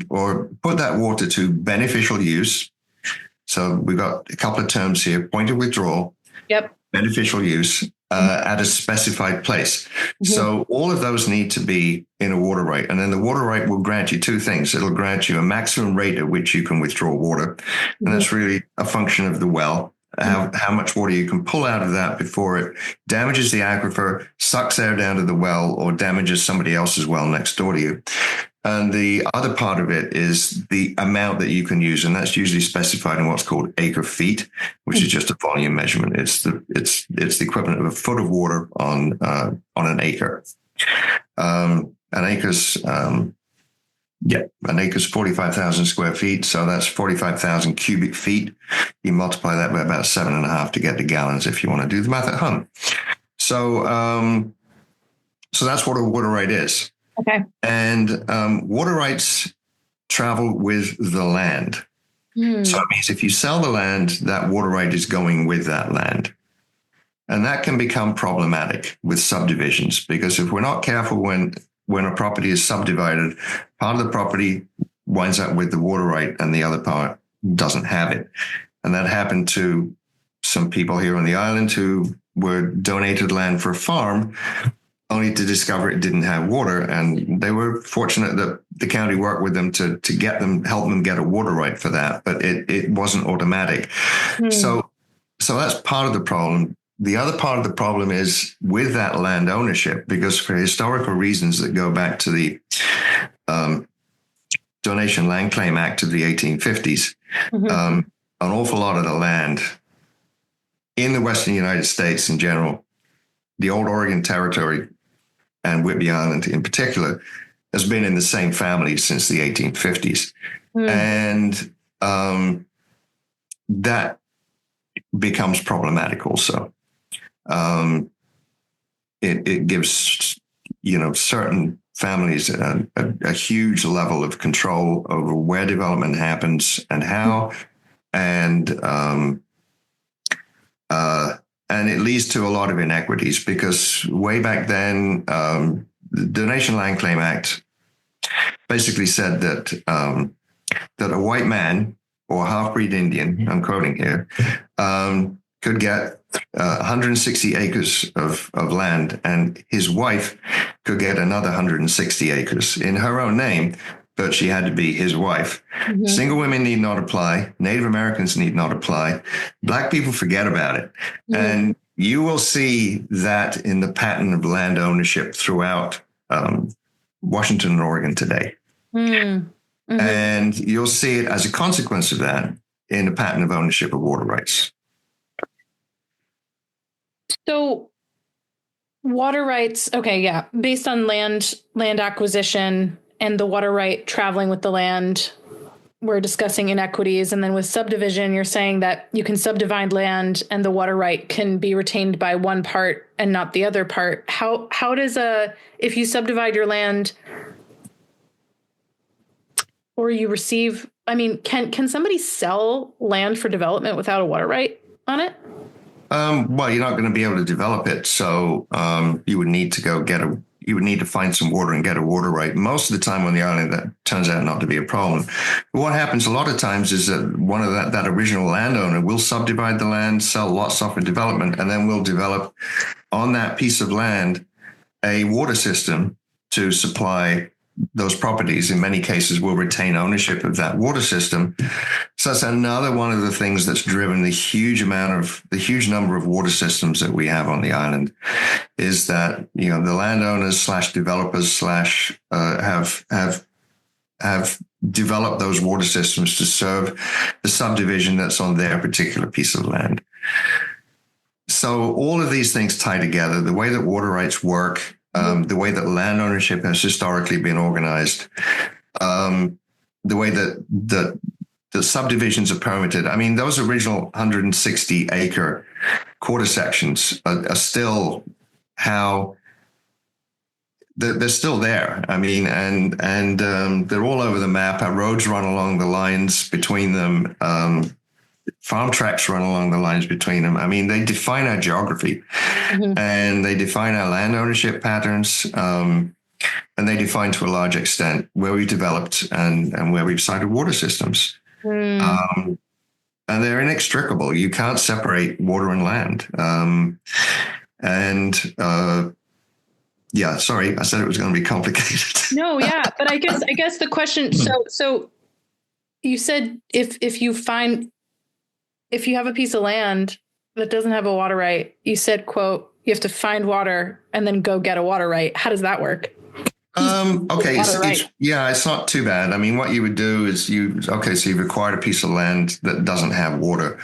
[SPEAKER 2] or put that water to beneficial use. So we've got a couple of terms here: point of withdrawal, beneficial use, at a specified place. So all of those need to be in a water right. And then the water right will grant you two things. It'll grant you a maximum rate at which you can withdraw water. And that's really a function of the well. How much water you can pull out of that before it damages the aquifer, sucks air down to the well, or damages somebody else's well next door to you. And the other part of it is the amount that you can use, and that's usually specified in what's called acre feet, which is just a volume measurement. It's the equivalent of a foot of water on an acre. An acre's 45,000 square feet. So that's 45,000 cubic feet. You multiply that by about 7.5 to get to gallons if you want to do the math at home. So that's what a water right is.
[SPEAKER 1] Okay.
[SPEAKER 2] And water rights travel with the land. So it means if you sell the land, that water right is going with that land. And that can become problematic with subdivisions, because if we're not careful when a property is subdivided, part of the property winds up with the water right and the other part doesn't have it. And that happened to some people here on the island who were donated land for a farm, only to discover it didn't have water. And they were fortunate that the county worked with them to help them get a water right for that, but it wasn't automatic. So that's part of the problem. The other part of the problem is with that land ownership, because for historical reasons that go back to the Donation Land Claim Act of the 1850s, an awful lot of the land in the Western United States in general, the old Oregon Territory and Whidbey Island in particular, has been in the same family since the 1850s. And that becomes problematic also. It gives, certain families a huge level of control over where development happens and how, and it leads to a lot of inequities, because way back then, the Donation Land Claim Act basically said that that a white man or half-breed Indian, I'm quoting here, could get 160 acres of land, and his wife could get another 160 acres in her own name, but she had to be his wife. Mm-hmm. Single women need not apply. Native Americans need not apply. Black people forget about it. Mm-hmm. And you will see that in the pattern of land ownership throughout Washington and Oregon today. Mm-hmm. And you'll see it as a consequence of that in the pattern of ownership of water rights.
[SPEAKER 1] So water rights, okay, yeah, based on land acquisition and the water right traveling with the land, we're discussing inequities. And then with subdivision, you're saying that you can subdivide land and the water right can be retained by one part and not the other part. How does if you subdivide your land or you receive, I mean, can somebody sell land for development without a water right on it?
[SPEAKER 2] Well, you're not going to be able to develop it. So you would need to you would need to find some water and get a water right. Most of the time on the island, that turns out not to be a problem. But what happens a lot of times is that one of that original landowner will subdivide the land, sell lots off for development, and then we'll develop on that piece of land a water system to supply those properties. In many cases, will retain ownership of that water system. So that's another one of the things that's driven the huge number of water systems that we have on the island, is that, the landowners / developers have developed those water systems to serve the subdivision that's on their particular piece of land. So all of these things tie together. The way that water rights work, the way that land ownership has historically been organized, the way that the subdivisions are permitted. I mean, those original 160 acre quarter sections are still they're still there. I mean, and they're all over the map. Our roads run along the lines between them. Farm tracks run along the lines between them. I mean, they define our geography, mm-hmm. and they define our land ownership patterns, and they define to a large extent where we've developed and where we've sited water systems. And they're inextricable. You can't separate water and land. Yeah, sorry, I said it was going to be complicated.
[SPEAKER 1] No, yeah, but I guess the question. So you said if you have a piece of land that doesn't have a water right, you said, quote, you have to find water and then go get a water right. How does that work?
[SPEAKER 2] Okay. It's not too bad. I mean, what you would do is so you've acquired a piece of land that doesn't have water.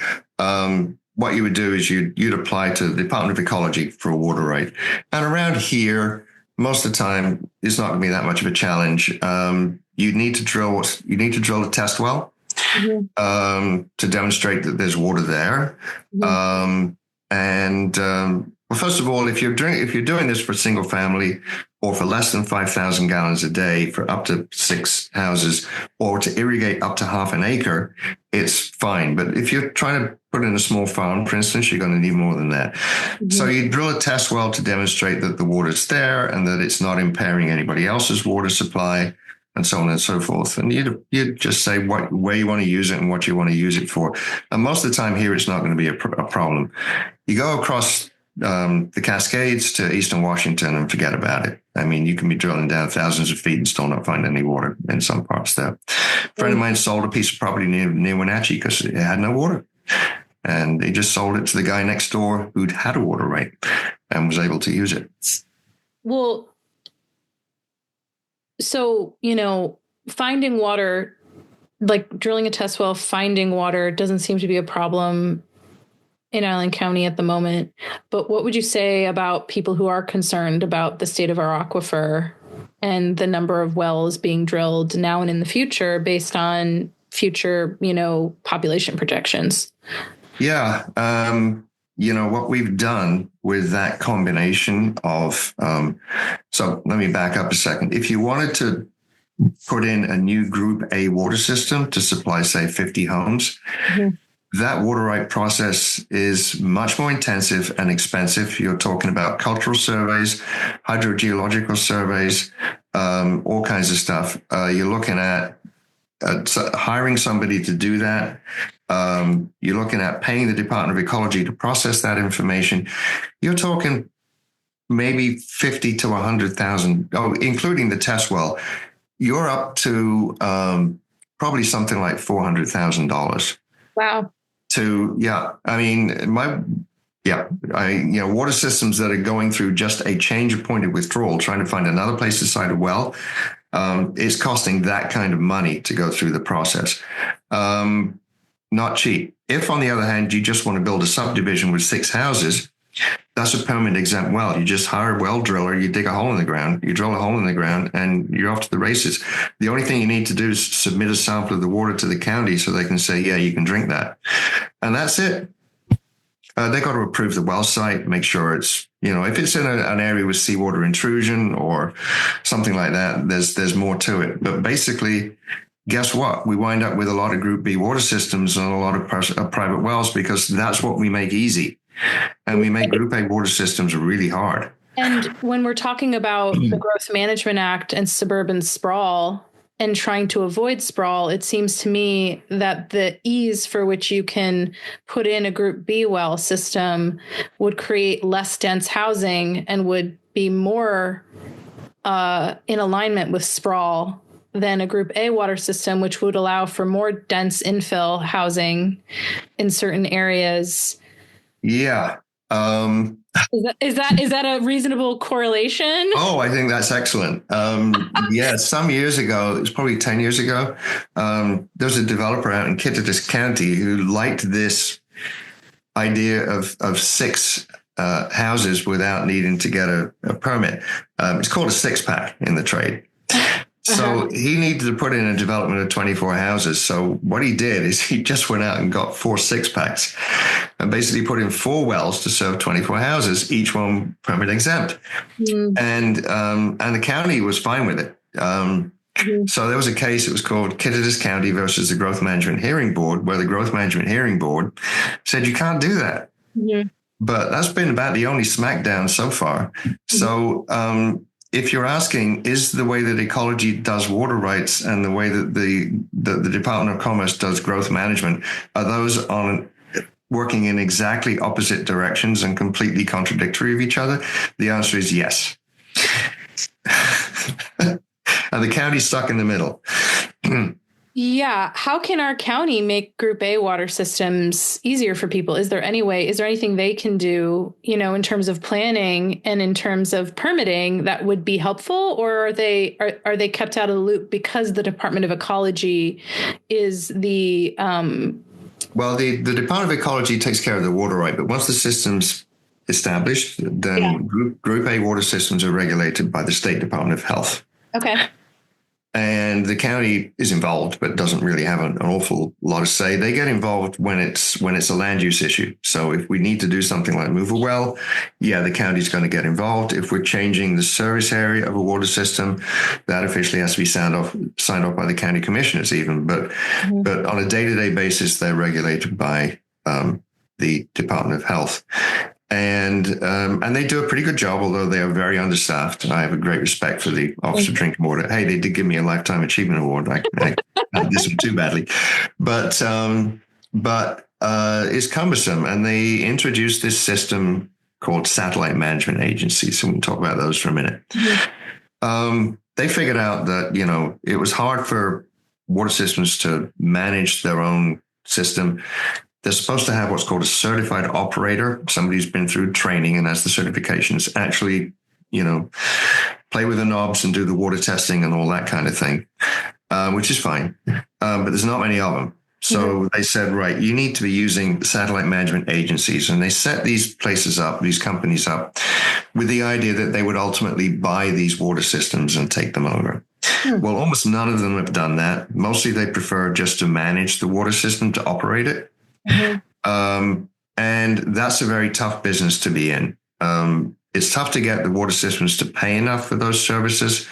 [SPEAKER 2] What you would do is you'd apply to the Department of Ecology for a water right. And around here, most of the time, it's not going to be that much of a challenge. You need to drill a test well. Mm-hmm. To demonstrate that there's water there. Mm-hmm. Well, first of all, if you're doing this for a single family or for less than 5,000 gallons a day for up to 6 houses, or to irrigate up to half an acre, it's fine. But if you're trying to put in a small farm, for instance, you're going to need more than that. Mm-hmm. So you drill a test well to demonstrate that the water's there and that it's not impairing anybody else's water supply, and so on and so forth. And you just say where you want to use it and what you want to use it for. And most of the time here, it's not going to be a problem. You go across the Cascades to Eastern Washington and forget about it. I mean, you can be drilling down thousands of feet and still not find any water in some parts there. A friend of mine sold a piece of property near Wenatchee because it had no water. And he just sold it to the guy next door who'd had a water right and was able to use it.
[SPEAKER 1] Well, so, finding water, like drilling a test well, finding water doesn't seem to be a problem in Island County at the moment. But what would you say about people who are concerned about the state of our aquifer and the number of wells being drilled now and in the future based on future, population projections?
[SPEAKER 2] Yeah. what we've done with that combination of, so let me back up a second. If you wanted to put in a new Group A water system to supply, say, 50 homes, that water right process is much more intensive and expensive. You're talking about cultural surveys, hydrogeological surveys, all kinds of stuff. You're looking at hiring somebody to do that. You're looking at paying the Department of Ecology to process that information. You're talking maybe 50 to 100,000, including the test well. You're up to probably something like $400,000.
[SPEAKER 1] Wow.
[SPEAKER 2] Water systems that are going through just a change of point of withdrawal, trying to find another place to site a well, is costing that kind of money to go through the process. Not cheap. If, on the other hand, you just want to build a subdivision with 6 houses, that's a permit exempt well. You just hire a well driller, you dig a hole in the ground, you drill a hole in the ground, and you're off to the races. The only thing you need to do is submit a sample of the water to the county so they can say, yeah, you can drink that. And that's it. They got to approve the well site, make sure it's, if it's in an area with seawater intrusion or something like that, there's more to it. But basically, guess what? We wind up with a lot of Group B water systems and a lot of private wells because that's what we make easy. And we make Group A water systems really hard.
[SPEAKER 1] And when we're talking about the Growth Management Act and suburban sprawl and trying to avoid sprawl, it seems to me that the ease for which you can put in a Group B well system would create less dense housing and would be more in alignment with sprawl than a Group A water system, which would allow for more dense infill housing in certain areas.
[SPEAKER 2] Yeah.
[SPEAKER 1] Is that a reasonable correlation?
[SPEAKER 2] Oh, I think that's excellent. Some years ago, it was probably 10 years ago, there was a developer out in Kittitas County who liked this idea of 6 houses without needing to get a permit. It's called a 6-pack in the trade. So he needed to put in a development of 24 houses. So what he did is he just went out and got 4 6-packs and basically put in 4 wells to serve 24 houses, each one permit exempt. And the county was fine with it. So there was a case, it was called Kittitas County versus the Growth Management Hearing Board, where the Growth Management Hearing Board said, you can't do that. But that's been about the only smackdown so far. So, if you're asking, is the way that ecology does water rights and the way that the Department of Commerce does growth management, are those working in exactly opposite directions and completely contradictory of each other? The answer is yes. And the county's stuck in the middle.
[SPEAKER 1] Yeah. How can our county make Group A water systems easier for people? Is there anything they can do, in terms of planning and in terms of permitting that would be helpful? Or are they kept out of the loop because the Department of Ecology is the...
[SPEAKER 2] Well, the Department of Ecology takes care of the water right, but once the system's established, then Group A water systems are regulated by the State Department of Health.
[SPEAKER 1] Okay.
[SPEAKER 2] And the county is involved, but doesn't really have an awful lot of say. They get involved when it's a land use issue. So if we need to do something like move a well, the county's going to get involved. If we're changing the service area of a water system, that officially has to be signed off by the county commissioners even. But on a day-to-day basis, they're regulated by the Department of Health. And they do a pretty good job, although they are very understaffed. I have a great respect for the Office of Drinking Water. Hey, they did give me a Lifetime Achievement Award. I did this one too badly. But it's cumbersome. And they introduced this system called satellite management agencies. So we can talk about those for a minute. They figured out that, it was hard for water systems to manage their own system. They're supposed to have what's called a certified operator, somebody who's been through training and has the certifications, actually, play with the knobs and do the water testing and all that kind of thing, which is fine. But there's not many of them. So they said, right, you need to be using satellite management agencies. And they set these places up, these companies up, with the idea that they would ultimately buy these water systems and take them over. Well, almost none of them have done that. Mostly they prefer just to manage the water system, to operate it. And that's a very tough business to be in. It's tough to get the water systems to pay enough for those services,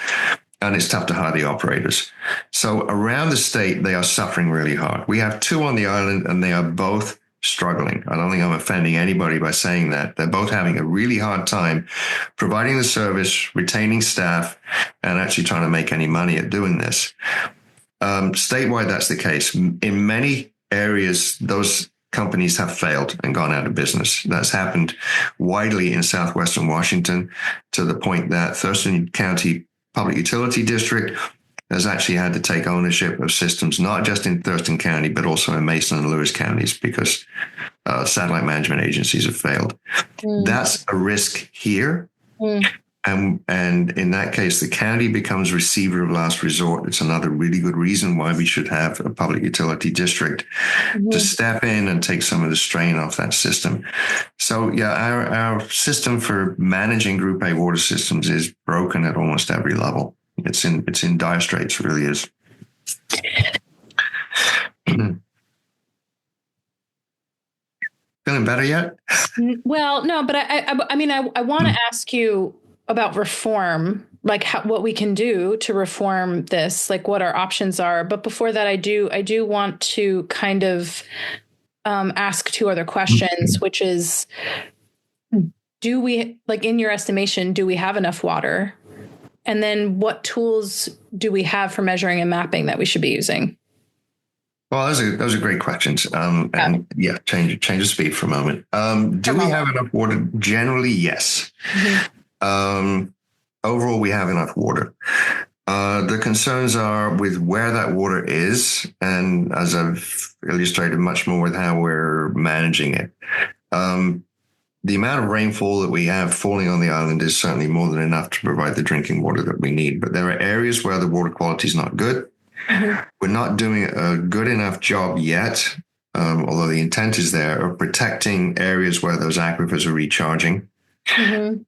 [SPEAKER 2] and it's tough to hire the operators. So around the state, they are suffering really hard. We have 2 on the island, and they are both struggling. I don't think I'm offending anybody by saying that. They're both having a really hard time providing the service, retaining staff, and actually trying to make any money at doing this. Statewide, that's the case. In many areas, those companies have failed and gone out of business. That's happened widely in southwestern Washington, to the point that Thurston County Public Utility District has actually had to take ownership of systems, not just in Thurston County, but also in Mason and Lewis counties, because satellite management agencies have failed. That's a risk here. And in that case, the county becomes receiver of last resort. It's another really good reason why we should have a public utility district to step in and take some of the strain off that system. So yeah, our system for managing Group A water systems is broken at almost every level. It's in dire straits, really is. Feeling better yet?
[SPEAKER 1] Well, no, but I mean, I want to ask you about reform, like what we can do to reform this, like what our options are. But before that, I do want to kind of ask 2 other questions, which is, do we, like, in your estimation, do we have enough water? And then what tools do we have for measuring and mapping that we should be using?
[SPEAKER 2] Well, those are great questions. And yeah, change of speed for a moment. Do we have enough water? Generally, yes. Overall, we have enough water. The concerns are with where that water is, and as I've illustrated much more with how we're managing it. The amount of rainfall that we have falling on the island is certainly more than enough to provide the drinking water that we need. But there are areas where the water quality is not good. We're not doing a good enough job yet, although the intent is there, of protecting areas where those aquifers are recharging.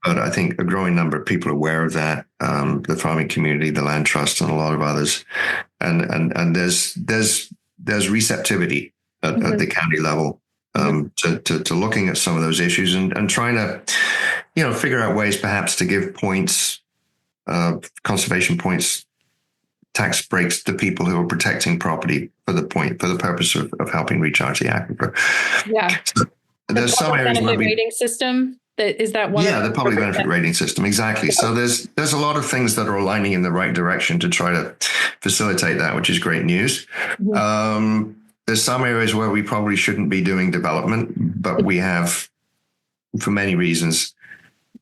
[SPEAKER 2] But I think a growing number of people are aware of that, the farming community, the land trust, and a lot of others. And there's receptivity at the county level to looking at some of those issues and trying to, figure out ways perhaps to give points, conservation points, tax breaks to people who are protecting property for the purpose of helping recharge the aquifer. Yeah. So there's some areas where
[SPEAKER 1] rating system. Is that one?
[SPEAKER 2] Yeah, the public benefit rating system. Exactly. So there's a lot of things that are aligning in the right direction to try to facilitate that, which is great news. There's some areas where we probably shouldn't be doing development, but we have, for many reasons,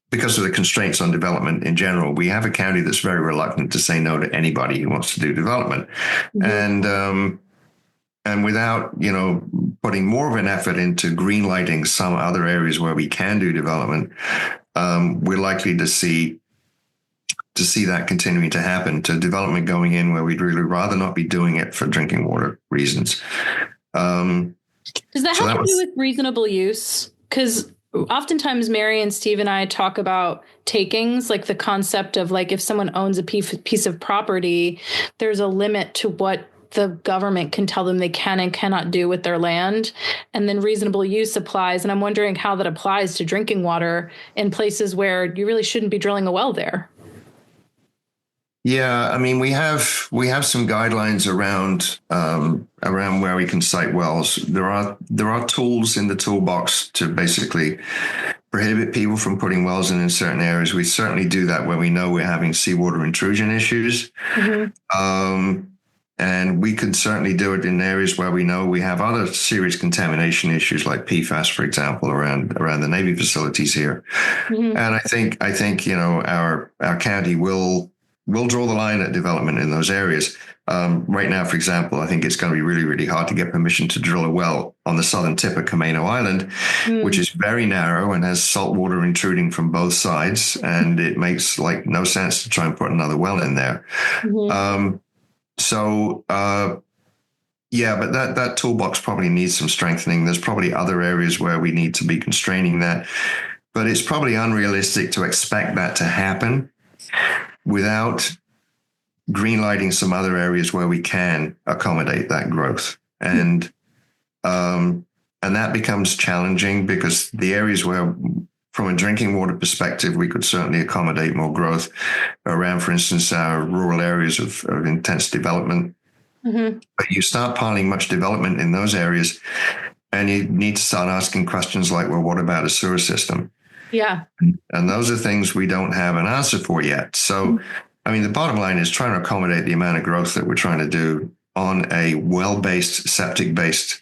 [SPEAKER 2] because of the constraints on development in general, we have a county that's very reluctant to say no to anybody who wants to do development. And without, putting more of an effort into green lighting some other areas where we can do development, we're likely to see that continuing to happen, to development going in where we'd really rather not be doing it for drinking water reasons.
[SPEAKER 1] Does that have to do with reasonable use? Because oftentimes Mary and Steve and I talk about takings, like the concept of, like, if someone owns a piece of property, there's a limit to what the government can tell them they can and cannot do with their land. And then reasonable use applies. And I'm wondering how that applies to drinking water in places where you really shouldn't be drilling a well there.
[SPEAKER 2] Yeah, I mean, we have some guidelines around where we can site wells. There are tools in the toolbox to basically prohibit people from putting wells in certain areas. We certainly do that where we know we're having seawater intrusion issues. And we can certainly do it in areas where we know we have other serious contamination issues, like PFAS, for example, around the Navy facilities here. And I think our county will draw the line at development in those areas. Right now, for example, I think it's going to be really, really hard to get permission to drill a well on the southern tip of Camano Island, which is very narrow and has salt water intruding from both sides, and it makes no sense to try and put another well in there. But that toolbox probably needs some strengthening. There's probably other areas where we need to be constraining that, but it's probably unrealistic to expect that to happen without greenlighting some other areas where we can accommodate that growth. And And that becomes challenging because the areas where, from a drinking water perspective, we could certainly accommodate more growth around, for instance, our rural areas of intense development. Mm-hmm. But you start piling much development in those areas, and you need to start asking questions like, well, what about a sewer system?
[SPEAKER 1] Yeah.
[SPEAKER 2] And those are things we don't have an answer for yet. So, I mean, the bottom line is trying to accommodate the amount of growth that we're trying to do on a well-based, septic-based,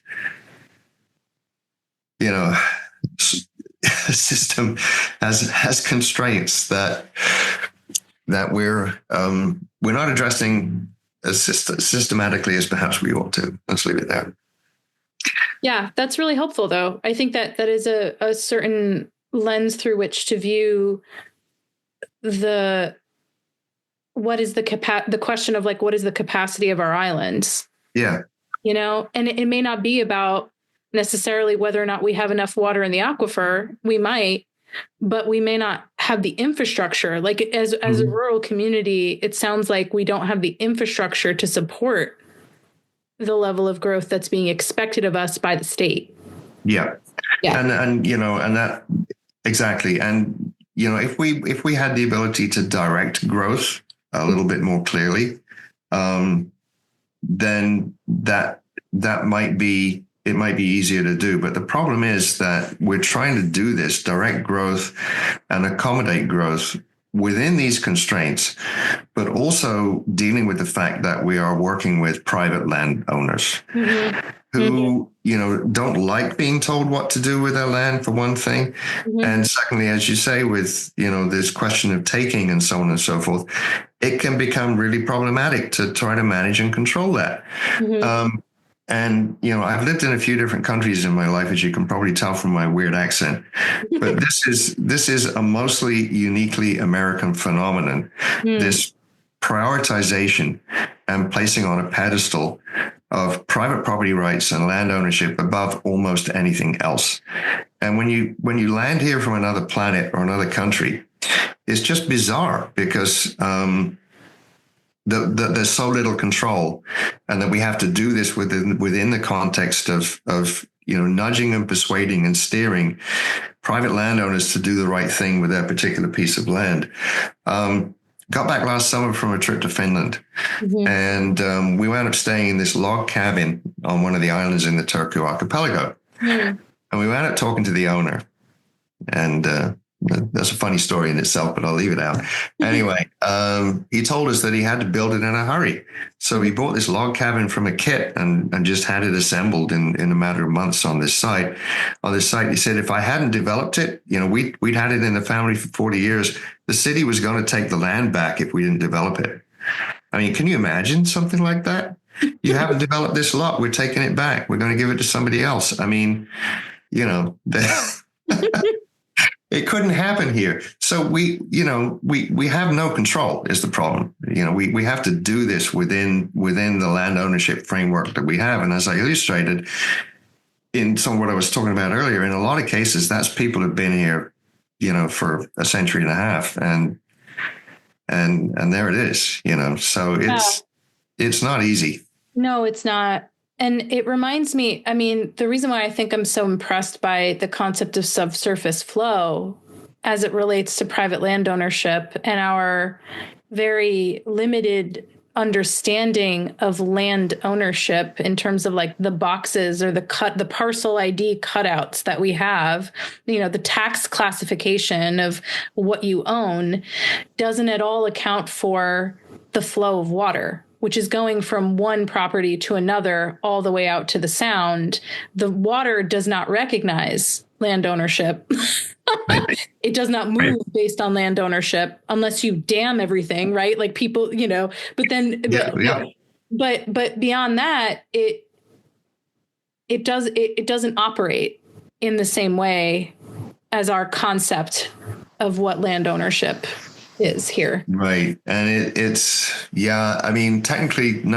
[SPEAKER 2] system has constraints that we're not addressing as systematically as perhaps we ought to. Let's leave it there.
[SPEAKER 1] Yeah, that's really helpful, though. I think that is a certain lens through which to view the question of like, what is the capacity of our islands?
[SPEAKER 2] Yeah.
[SPEAKER 1] And it may not be about necessarily whether or not we have enough water in the aquifer. We might, but we may not have the infrastructure. Like as a rural community, it sounds like we don't have the infrastructure to support the level of growth that's being expected of us by the state.
[SPEAKER 2] Yeah. And that exactly. And, if we had the ability to direct growth a little bit more clearly, then that might be easier to do. But the problem is that we're trying to do this direct growth and accommodate growth within these constraints, but also dealing with the fact that we are working with private landowners who, don't like being told what to do with their land, for one thing. And secondly, as you say, with, this question of taking and so on and so forth, it can become really problematic to try to manage and control that. And, I've lived in a few different countries in my life, as you can probably tell from my weird accent. But this is a mostly uniquely American phenomenon, this prioritization and placing on a pedestal of private property rights and land ownership above almost anything else. And when you land here from another planet or another country, it's just bizarre because there's so little control, and that we have to do this within the context of nudging and persuading and steering private landowners to do the right thing with their particular piece of land. Got back last summer from a trip to Finland, and we wound up staying in this log cabin on one of the islands in the Turku archipelago. And we wound up talking to the owner, and that's a funny story in itself, but I'll leave it out. Anyway, he told us that he had to build it in a hurry. So he bought this log cabin from a kit and just had it assembled in a matter of months on this site. He said, if I hadn't developed it, we'd had it in the family for 40 years. The city was going to take the land back if we didn't develop it. I mean, can you imagine something like that? You haven't developed this lot. We're taking it back. We're going to give it to somebody else. I mean, it couldn't happen here. So we have no control is the problem. We have to do this within the land ownership framework that we have. And as I illustrated in some of what I was talking about earlier, in a lot of cases, that's people who've been here, for a century and a half. And there it is, so it's not easy.
[SPEAKER 1] No, it's not. And it reminds me, I mean, the reason why I think I'm so impressed by the concept of subsurface flow as it relates to private land ownership and our very limited understanding of land ownership in terms of like the boxes or the parcel ID cutouts that we have, the tax classification of what you own doesn't at all account for the flow of water, which is going from one property to another all the way out to the sound. The water does not recognize land ownership. It does not move based on land ownership unless you dam everything, right? Like people, but then, but beyond that, it doesn't operate in the same way as our concept of what land ownership is here.
[SPEAKER 2] Right. And I mean, technically the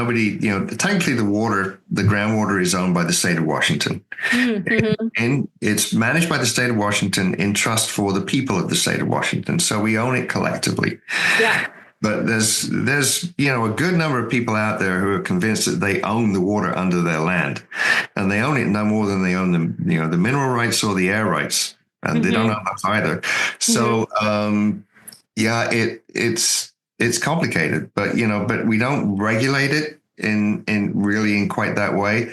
[SPEAKER 2] groundwater is owned by the state of Washington. And it's managed by the state of Washington in trust for the people of the state of Washington. So we own it collectively.
[SPEAKER 1] Yeah.
[SPEAKER 2] But there's a good number of people out there who are convinced that they own the water under their land, and they own it no more than they own the mineral rights or the air rights, and they don't own those either. So it's complicated, but we don't regulate it in quite that way.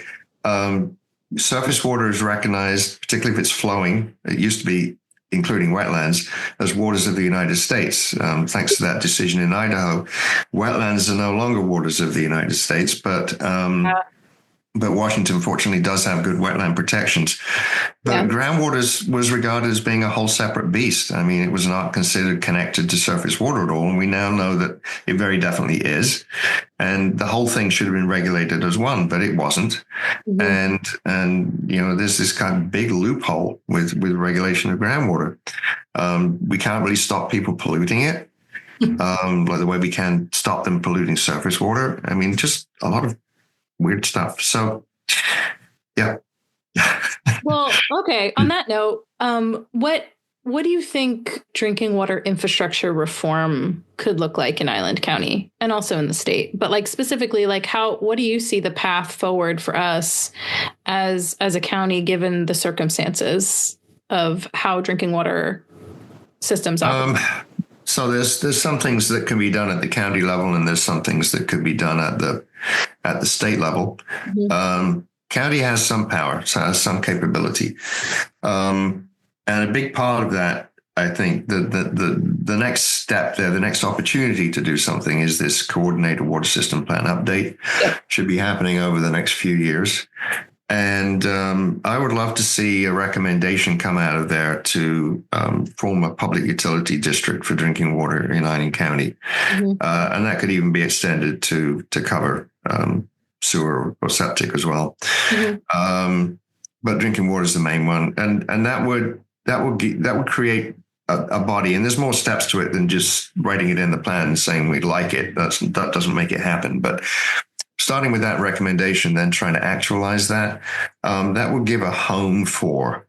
[SPEAKER 2] Surface water is recognized, particularly if it's flowing. It used to be, including wetlands, as waters of the United States. Thanks to that decision in Idaho, wetlands are no longer waters of the United States, but Washington, fortunately, does have good wetland protections. But groundwater was regarded as being a whole separate beast. I mean, it was not considered connected to surface water at all. And we now know that it very definitely is. And the whole thing should have been regulated as one, but it wasn't. And there's this kind of big loophole with regulation of groundwater. We can't really stop people polluting it, like the way we can stop them polluting surface water. I mean, just a lot of weird stuff. So, yeah.
[SPEAKER 1] Well, okay. On that note, what do you think drinking water infrastructure reform could look like in Island County and also in the state? But like specifically, like what do you see the path forward for us as a county, given the circumstances of how drinking water systems operate?
[SPEAKER 2] So there's some things that can be done at the county level, and there's some things that could be done at the state level. County has some power, so has some capability, and a big part of that, I think, the next step there, the next opportunity to do something is this coordinated water system plan update. Should be happening over the next few years. And I would love to see a recommendation come out of there to form a public utility district for drinking water in Island County. And that could even be extended to cover sewer or septic as well. But drinking water is the main one. And that would create a body. And there's more steps to it than just writing it in the plan and saying we'd like it. That doesn't make it happen. But starting with that recommendation, then trying to actualize that, that would give a home for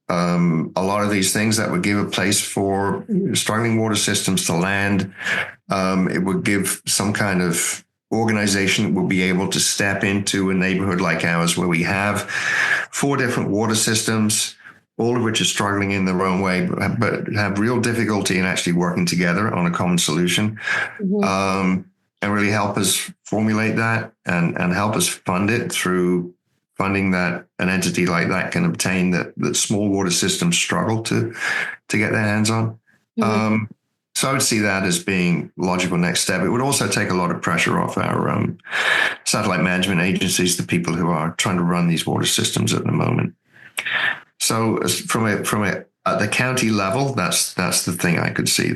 [SPEAKER 2] a lot of these things. That would give a place for struggling water systems to land. It would give some kind of organization that will be able to step into a neighborhood like ours, where we have 4 different water systems, all of which are struggling in their own way, but have real difficulty in actually working together on a common solution. And really help us formulate that and help us fund it through funding that an entity like that can obtain that small water systems struggle to get their hands on. So I would see that as being logical next step. It would also take a lot of pressure off our satellite management agencies, the people who are trying to run these water systems at the moment. So from at the county level, that's the thing I could see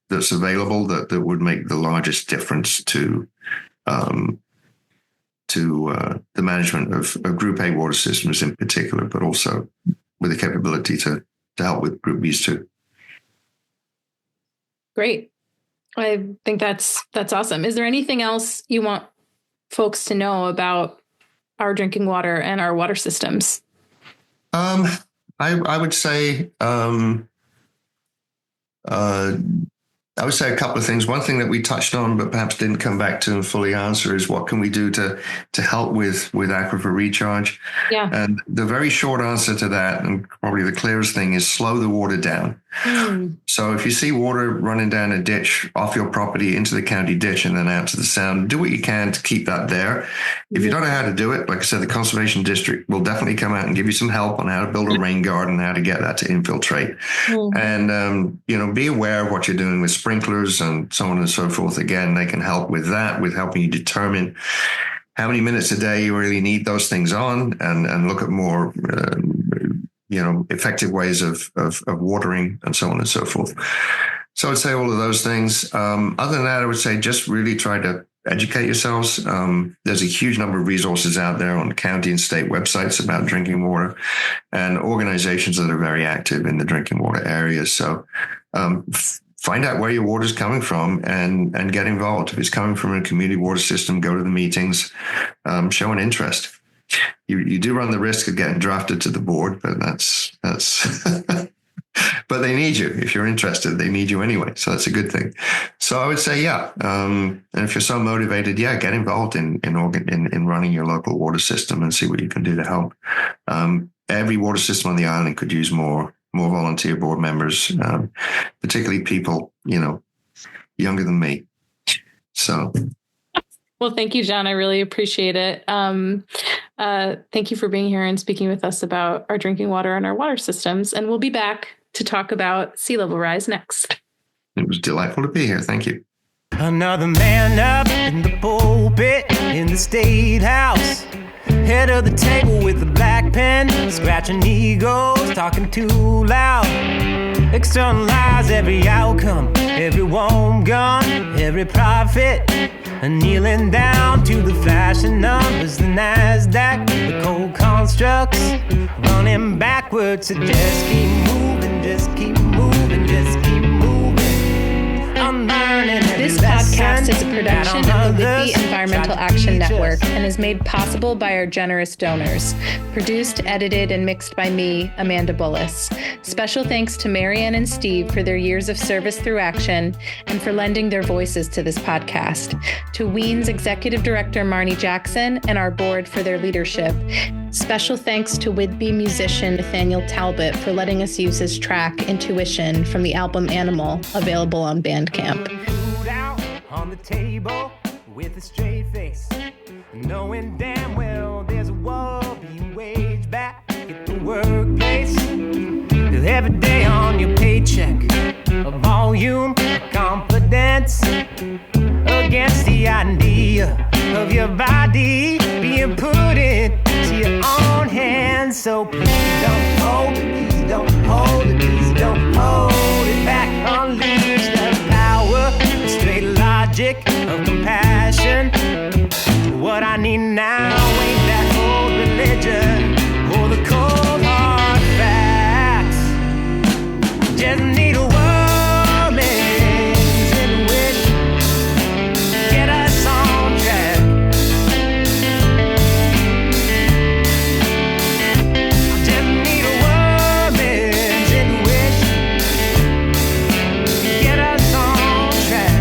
[SPEAKER 2] that's available that would make the largest difference to the management of Group A water systems in particular, but also with the capability to help with Group Bs too.
[SPEAKER 1] Great. I think that's awesome. Is there anything else you want folks to know about our drinking water and our water systems?
[SPEAKER 2] I would say I would say a couple of things. One thing that we touched on, but perhaps didn't come back to and fully answer, is what can we do to help with aquifer recharge?
[SPEAKER 1] Yeah.
[SPEAKER 2] And the very short answer to that, and probably the clearest thing, is slow the water down. So if you see water running down a ditch off your property into the county ditch and then out to the sound, do what you can to keep that there. If you don't know how to do it, like I said, the Conservation District will definitely come out and give you some help on how to build a rain garden, how to get that to infiltrate. And, be aware of what you're doing with sprinklers and so on and so forth. Again, they can help with that, with helping you determine how many minutes a day you really need those things on, and look at more effective ways of watering and so on and so forth. So I'd say all of those things. Other than that, I would say just really try to educate yourselves. There's a huge number of resources out there on county and state websites about drinking water, and organizations that are very active in the drinking water areas. So find out where your water is coming from and get involved. If it's coming from a community water system, go to the meetings, show an interest. You do run the risk of getting drafted to the board, but that's but they need you. If you're interested, they need you anyway. So that's a good thing. So I would say, yeah. And if you're so motivated, yeah, get involved in running your local water system and see what you can do to help. Every water system on the island could use more volunteer board members, particularly people, younger than me. So.
[SPEAKER 1] Well, thank you, John. I really appreciate it. Thank you for being here and speaking with us about our drinking water and our water systems. And we'll be back to talk about sea level rise next.
[SPEAKER 2] It was delightful to be here. Thank you.
[SPEAKER 3] Another man up in the pulpit in the State House. Head of the table with the black pen, scratching egos, talking too loud. Externalize every outcome, every warm gun, every profit. And kneeling down to the flashing numbers, the NASDAQ, the cold constructs. Running backwards to just keep moving, just keep moving, just keep moving.
[SPEAKER 1] This podcast is a production of the Whitby Environmental Action Network and is made possible by our generous donors. Produced, edited, and mixed by me, Amanda Bullis. Special thanks to Marianne and Steve for their years of service through action and for lending their voices to this podcast. To WEEN's Executive Director Marnie Jackson and our board for their leadership. Special thanks to Whitby musician Nathaniel Talbot for letting us use his track Intuition from the album Animal, available on Bandcamp.
[SPEAKER 3] On the table with a straight face, knowing damn well there's a war being waged back at the workplace. Every day on your paycheck, a volume of confidence against the idea of your body being put into your own hands. So please don't hold it, please don't hold it, please don't hold it back. Unleash the power, the straight logic of compassion. What I need now ain't that old religion or the cold hard facts. Just need a woman's intuition, get us on track. Just need a woman's intuition, get us on track.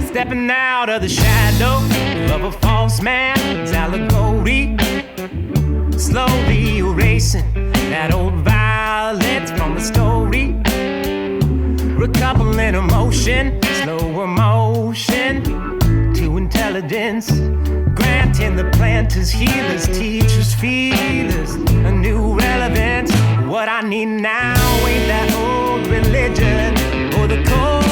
[SPEAKER 3] Stepping out of the shadow of a false man's allegory, slowly erasing that old violence from the story. Recoupling emotion, slow emotion to intelligence, granting the planters, healers, teachers, feelers a new relevance. What I need now ain't that old religion or the cold